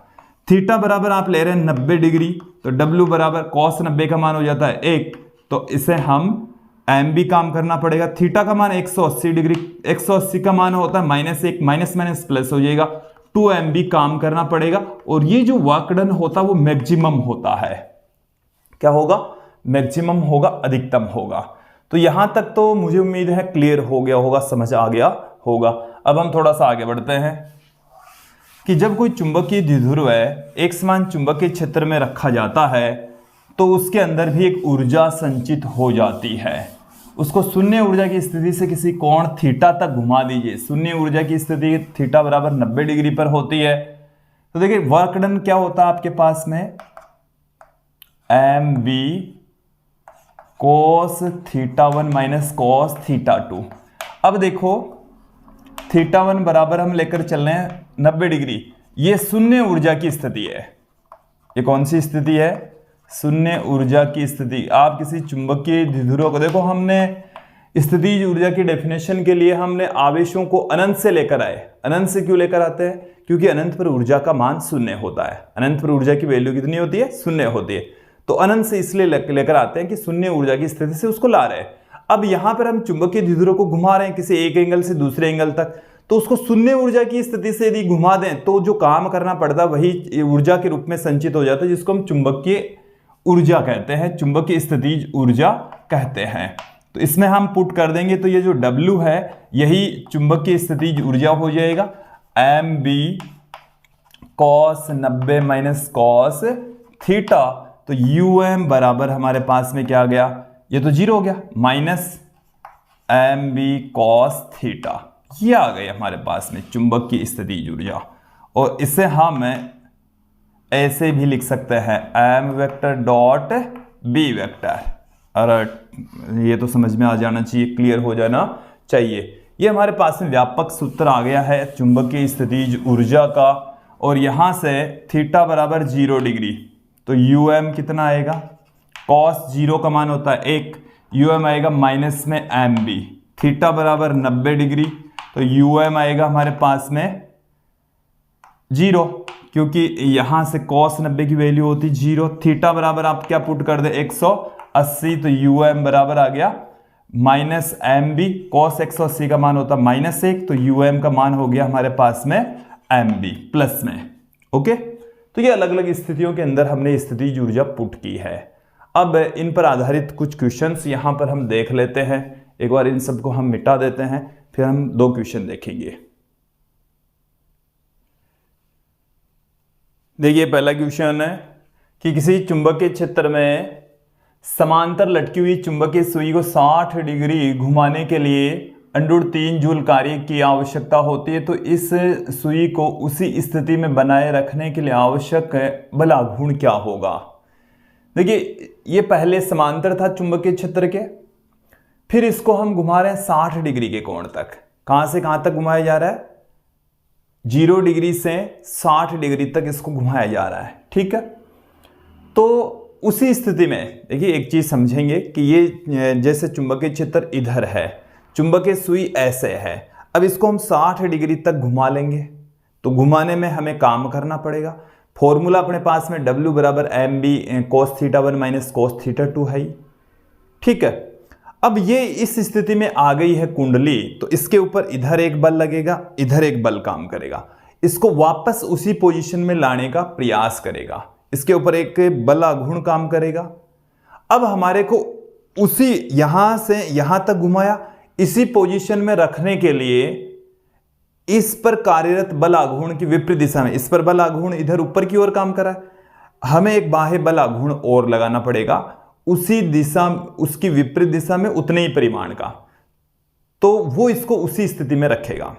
थीटा बराबर आप ले रहे हैं 90 डिग्री, तो W बराबर कॉस 90 का मान हो जाता है 1, तो इसे हम एम भी काम करना पड़ेगा। थीटा का मान 180 डिग्री, 180 का मान होता है -1, माइनस माइनस प्लस हो जाएगा, 2m भी काम करना पड़ेगा। और ये जो वर्क डन होता है वो मैक्सिमम होता है। क्या होगा? मैक्सिमम होगा, अधिकतम होगा। तो यहां तक तो मुझे उम्मीद है क्लियर हो गया होगा, समझ आ गया होगा। अब हम थोड़ा सा आगे बढ़ते हैं कि जब कोई चुंबकीय द्विध्रुव एक समान चुंबकीय क्षेत्र में रखा जाता है तो उसके अंदर भी एक ऊर्जा संचित हो जाती है। उसको शून्य ऊर्जा की स्थिति से किसी कोण थीटा तक घुमा दीजिए। शून्य ऊर्जा की स्थिति थीटा बराबर 90 डिग्री पर होती है। तो देखिए वर्क डन क्या होता है आपके पास में, M B cos theta 1 minus cos theta 2। अब देखो थीटा 1 बराबर हम लेकर चल रहे हैं 90 डिग्री, ये शून्य ऊर्जा की स्थिति है। ये कौन सी स्थिति है? शून्य ऊर्जा की स्थिति। आप किसी चुंबकीय द्विध्रुव को देखो, हमने स्थितिज ऊर्जा की डेफिनेशन के लिए हमने आवेशों को अनंत से लेकर आए। अनंत से क्यों लेकर आते हैं? क्योंकि अनंत पर ऊर्जा का मान शून्य होता है। अनंत पर ऊर्जा की वैल्यू कितनी होती है? शून्य होती है। तो अनंत से इसलिए लेकर आते हैं कि शून्य ऊर्जा की स्थिति से उसको ला रहे हैं। अब यहां पर हम चुंबकीय द्विध्रुव को घुमा रहे हैं किसी एक एंगल से दूसरे एंगल तक, तो उसको शून्य ऊर्जा की स्थिति से यदि घुमा दें तो जो काम करना पड़ता है वही ऊर्जा के रूप में संचित हो जाता है, जिसको हम चुंबकीय ऊर्जा कहते हैं, चुंबकीय स्थितिज ऊर्जा कहते हैं। तो इसमें हम पुट कर देंगे तो ये जो W है यही चुंबकीय स्थितिज ऊर्जा हो जाएगा, M B cos 90 minus cos theta. तो UM बराबर हमारे पास में क्या आ गया, ये तो 0 हो गया, minus M B cos theta. ये आ गई हमारे पास में चुंबकीय स्थितिज ऊर्जा। और इसे हम ऐसे भी लिख सकते हैं, M vector dot B vector. अरे ये तो समझ में आ जाना चाहिए, क्लियर हो जाना चाहिए। ये हमारे पास में व्यापक सूत्र आ गया है चुंबकीय स्थितिज ऊर्जा का। और यहां से थीटा बराबर 0 डिग्री, तो UM कितना आएगा, कॉस 0 का मान होता है 1, UM आएगा माइनस में एम बी। थीटा बराबर 90 डिग्री, तो UM आएगा हमारे पास में 0, क्योंकि यहां से cos 90 की वैल्यू होती 0। थीटा बराबर आप क्या पुट कर दे 180, तो UM बराबर आ गया माइनस एम बी। कॉस 180 का मान होता -1, तो UM का मान हो गया हमारे पास में एम बी प्लस में। ओके, तो ये अलग अलग स्थितियों के अंदर हमने स्थितिज ऊर्जा पुट की है। अब इन पर आधारित कुछ क्वेश्चंस यहां पर हम देख लेते हैं। एक बार इन सबको हम मिटा देते हैं, फिर हम 2 क्वेश्चन देखेंगे। देखिए पहला क्वेश्चन है कि किसी चुंबकीय क्षेत्र में समांतर लटकी हुई चुंबकीय सुई को 60 डिग्री घुमाने के लिए √3 जूल कार्य की आवश्यकता होती है। तो इस सुई को उसी स्थिति में बनाए रखने के लिए आवश्यक बल आघूर्ण क्या होगा। देखिए ये पहले समांतर था चुंबकीय क्षेत्र के, फिर इसको हम घुमा रहे हैं 60 डिग्री के कोण तक। कहां से कहां तक घुमाया जा रहा है? 0 डिग्री से 60 डिग्री तक इसको घुमाया जा रहा है। ठीक है, तो उसी स्थिति में देखिए एक चीज समझेंगे कि ये जैसे चुंबकीय क्षेत्र इधर है, चुंबकीय सुई ऐसे है। अब इसको हम 60 डिग्री तक घुमा लेंगे, तो घुमाने में हमें काम करना पड़ेगा। फॉर्मूला अपने पास में W बराबर M B cos theta 1 minus cos theta 2 है। ठीक है, अब ये इस स्थिति में आ गई है कुंडली, तो इसके ऊपर इधर एक बल लगेगा, इधर एक बल काम करेगा, इसको वापस उसी पोजीशन में लाने का प्रयास करेगा। इसके ऊपर एक बल आघूर्ण काम करेगा। अब हमारे को उसी यहां से यहां तक घुमाया, इसी पोजीशन में रखने के लिए इस पर कार्यरत बल आघूर्ण की विपरीत दिशा में, इस पर बल आघूर्ण इधर ऊपर की ओर काम कर रहा है, हमें एक बाह्य बल आघूर्ण और लगाना पड़ेगा उसी दिशा, उसकी विपरीत दिशा में उतने ही परिमाण का, तो वो इसको उसी स्थिति में रखेगा।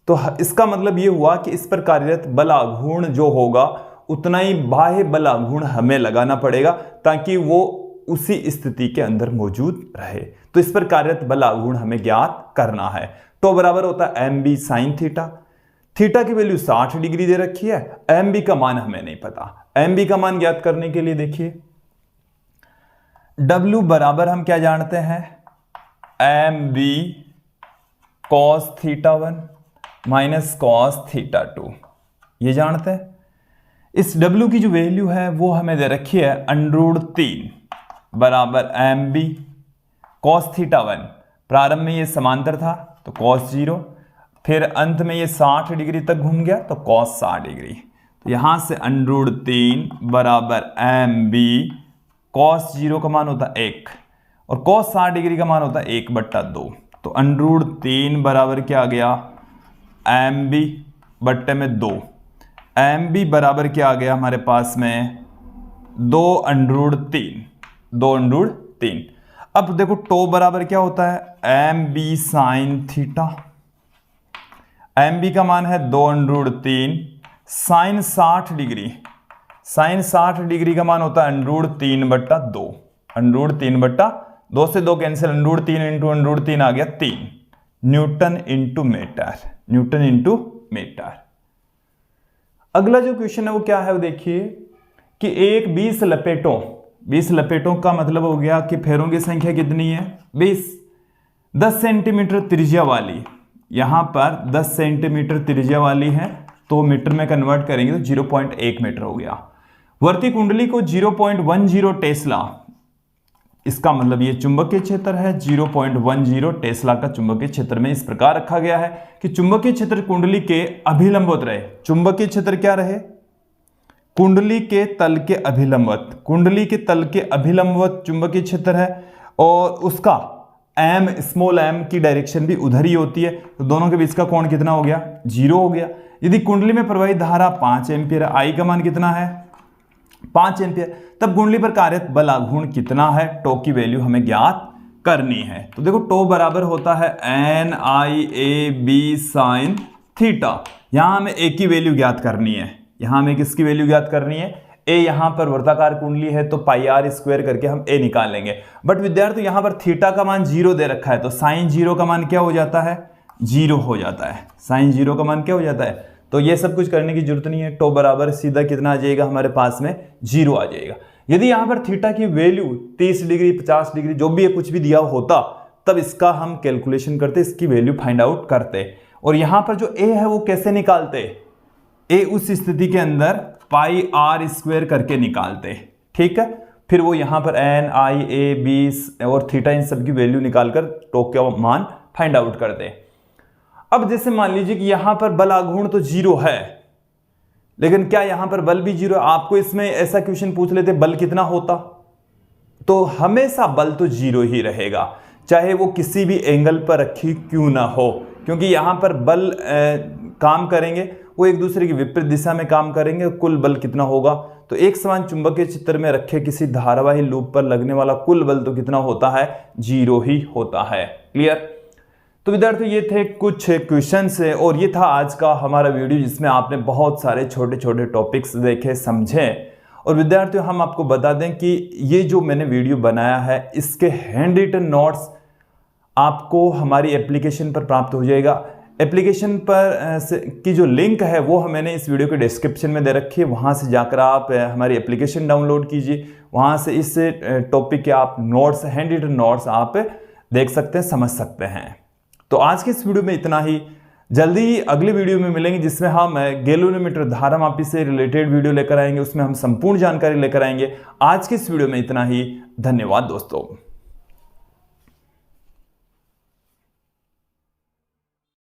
तो इसका मतलब ये हुआ कि इस पर कार्यरत बल आघूर्ण जो होगा उतना ही बाह्य बल आघूर्ण हमें लगाना पड़ेगा ताकि वो उसी स्थिति के अंदर मौजूद रहे। तो इस पर कार्यरत बल आघूर्ण हमें ज्ञात करना है। तो बराबर होता है M B sine theta. Theta की वैल्यू 60 डिग्री दे रखी है, एम बी का मान हमें नहीं पता। एम बी का मान ज्ञात करने के लिए देखिए W बराबर हम क्या जानते हैं, M B cos theta 1 minus cos theta 2, ये जानते हैं। इस W की जो वैल्यू है वो हमें दे रखी है √3 बराबर एम बी कॉस थीटा 1। प्रारंभ में ये समांतर था तो कॉस 0, फिर अंत में ये 60 डिग्री तक घूम गया तो कॉस 60 डिग्री। तो यहां से √3 बराबर एम बी कॉस 0 का मान होता है 1 और कॉस 60 डिग्री का मान होता है 1/2। तो √3 बराबर क्या आ गया, एम बी बट्टे में 2। एम बी बराबर क्या आ गया हमारे पास में 2√3। अब देखो टो बराबर क्या होता है, M B sine theta. M B का मान है 2√3 साइन 60 डिग्री। साइन 60 डिग्री का मान होता है √3/2। √3/2 से 2 कैंसिल, √3 इंटू √3 आ गया 3 न्यूटन इंटू मीटर। अगला जो क्वेश्चन है वो क्या है, वो देखिए कि एक 20 लपेटों का मतलब हो गया कि फेरों की संख्या कितनी है 20। 10 सेंटीमीटर त्रिज्या वाली, यहां पर 10 सेंटीमीटर त्रिज्या वाली है तो मीटर में कन्वर्ट करेंगे तो 0.1 मीटर हो गया। वर्ती कुंडली को 0.10 टेस्ला, इसका मतलब ये चुंबकीय क्षेत्र है। 0.10 टेस्ला का चुंबकीय क्षेत्र में इस प्रकार रखा गया है कि चुंबकीय क्षेत्र कुंडली के अभिलंबवत रहे। चुंबकीय क्षेत्र क्या रहे, कुंडली के तल के अभिलंबवत। कुंडली के तल के अभिलंबवत चुंबकीय क्षेत्र है और उसका एम स्मॉल एम की डायरेक्शन भी उधर ही होती है। तो दोनों के बीच का कोण कितना हो गया, 0 हो गया। यदि कुंडली में प्रवाहित धारा 5 एम्पीयर, आई का मान कितना है 5 एम्पीयर, तब कुंडली पर कार्यरत बल आघूर्ण कितना है, टो की वैल्यू हमें ज्ञात करनी है। तो देखो टो बराबर होता है NIAB साइन थीटा। यहां हमें ए की वैल्यू ज्ञात करनी है। यहां हमें किसकी वैल्यू ज्ञात करनी है, ए। यहां पर वर्ताकार कुंडली है तो πr² करके हम ए निकाल लेंगे। बट विद्यार्थी यहां पर थीटा का मान 0 दे रखा है तो साइन 0 का मान क्या हो जाता है, 0 हो जाता है। साइन 0 का मान क्या हो जाता है, तो ये सब कुछ करने की जरूरत नहीं है। टो बराबर सीधा कितना आ जाएगा हमारे पास में, 0 आ जाएगा। यदि यहां पर थीटा की वैल्यू 30 डिग्री 50 डिग्री जो भी है कुछ भी दिया होता तब इसका हम कैलकुलेशन करते, इसकी वैल्यू फाइंड आउट करते। और यहां पर जो ए है वो कैसे निकालते, ए उस स्थिति के अंदर πr² करके निकालते, ठीक है। फिर वो यहां पर NIAB और थीटा इन सब की वैल्यू निकालकर टो का मान फाइंड आउट करते। अब जैसे मान लीजिए कि यहां पर बल आघूर्ण तो 0 है, लेकिन क्या यहां पर बल भी 0 है। आपको इसमें ऐसा क्वेश्चन पूछ लेते बल कितना होता, तो हमेशा बल तो 0 ही रहेगा, चाहे वो किसी भी एंगल पर रखी क्यों ना हो, क्योंकि यहां पर बल काम करेंगे वो एक दूसरे की विपरीत दिशा में काम करेंगे। कुल बल कितना होगा, तो एक समान चुंबकीय क्षेत्र में रखे किसी धारावाही लूप पर लगने वाला कुल बल तो कितना होता है, 0 ही होता है। क्लियर। तो विद्यार्थियों ये थे कुछ क्वेश्चंस और ये था आज का हमारा वीडियो जिसमें आपने बहुत सारे छोटे छोटे टॉपिक्स देखे समझे। और विद्यार्थियों हम आपको बता दें कि ये जो मैंने वीडियो बनाया है इसके हैंड रिटन नोट्स आपको हमारी एप्लीकेशन पर प्राप्त हो जाएगा। एप्लीकेशन पर की जो लिंक है वो मैंने इस वीडियो के डिस्क्रिप्शन में दे रखी है, वहाँ से जाकर आप हमारी एप्लीकेशन डाउनलोड कीजिए। वहाँ से इस टॉपिक के आप नोट्स, हैंड रिटन नोट्स आप देख सकते हैं, समझ सकते हैं। तो आज के इस वीडियो में इतना ही। जल्दी ही अगली वीडियो में मिलेंगे जिसमें हम गैल्वेनोमीटर धारामापी से रिलेटेड वीडियो लेकर आएंगे, उसमें हम संपूर्ण जानकारी लेकर आएंगे। आज के इस वीडियो में इतना ही। धन्यवाद दोस्तों।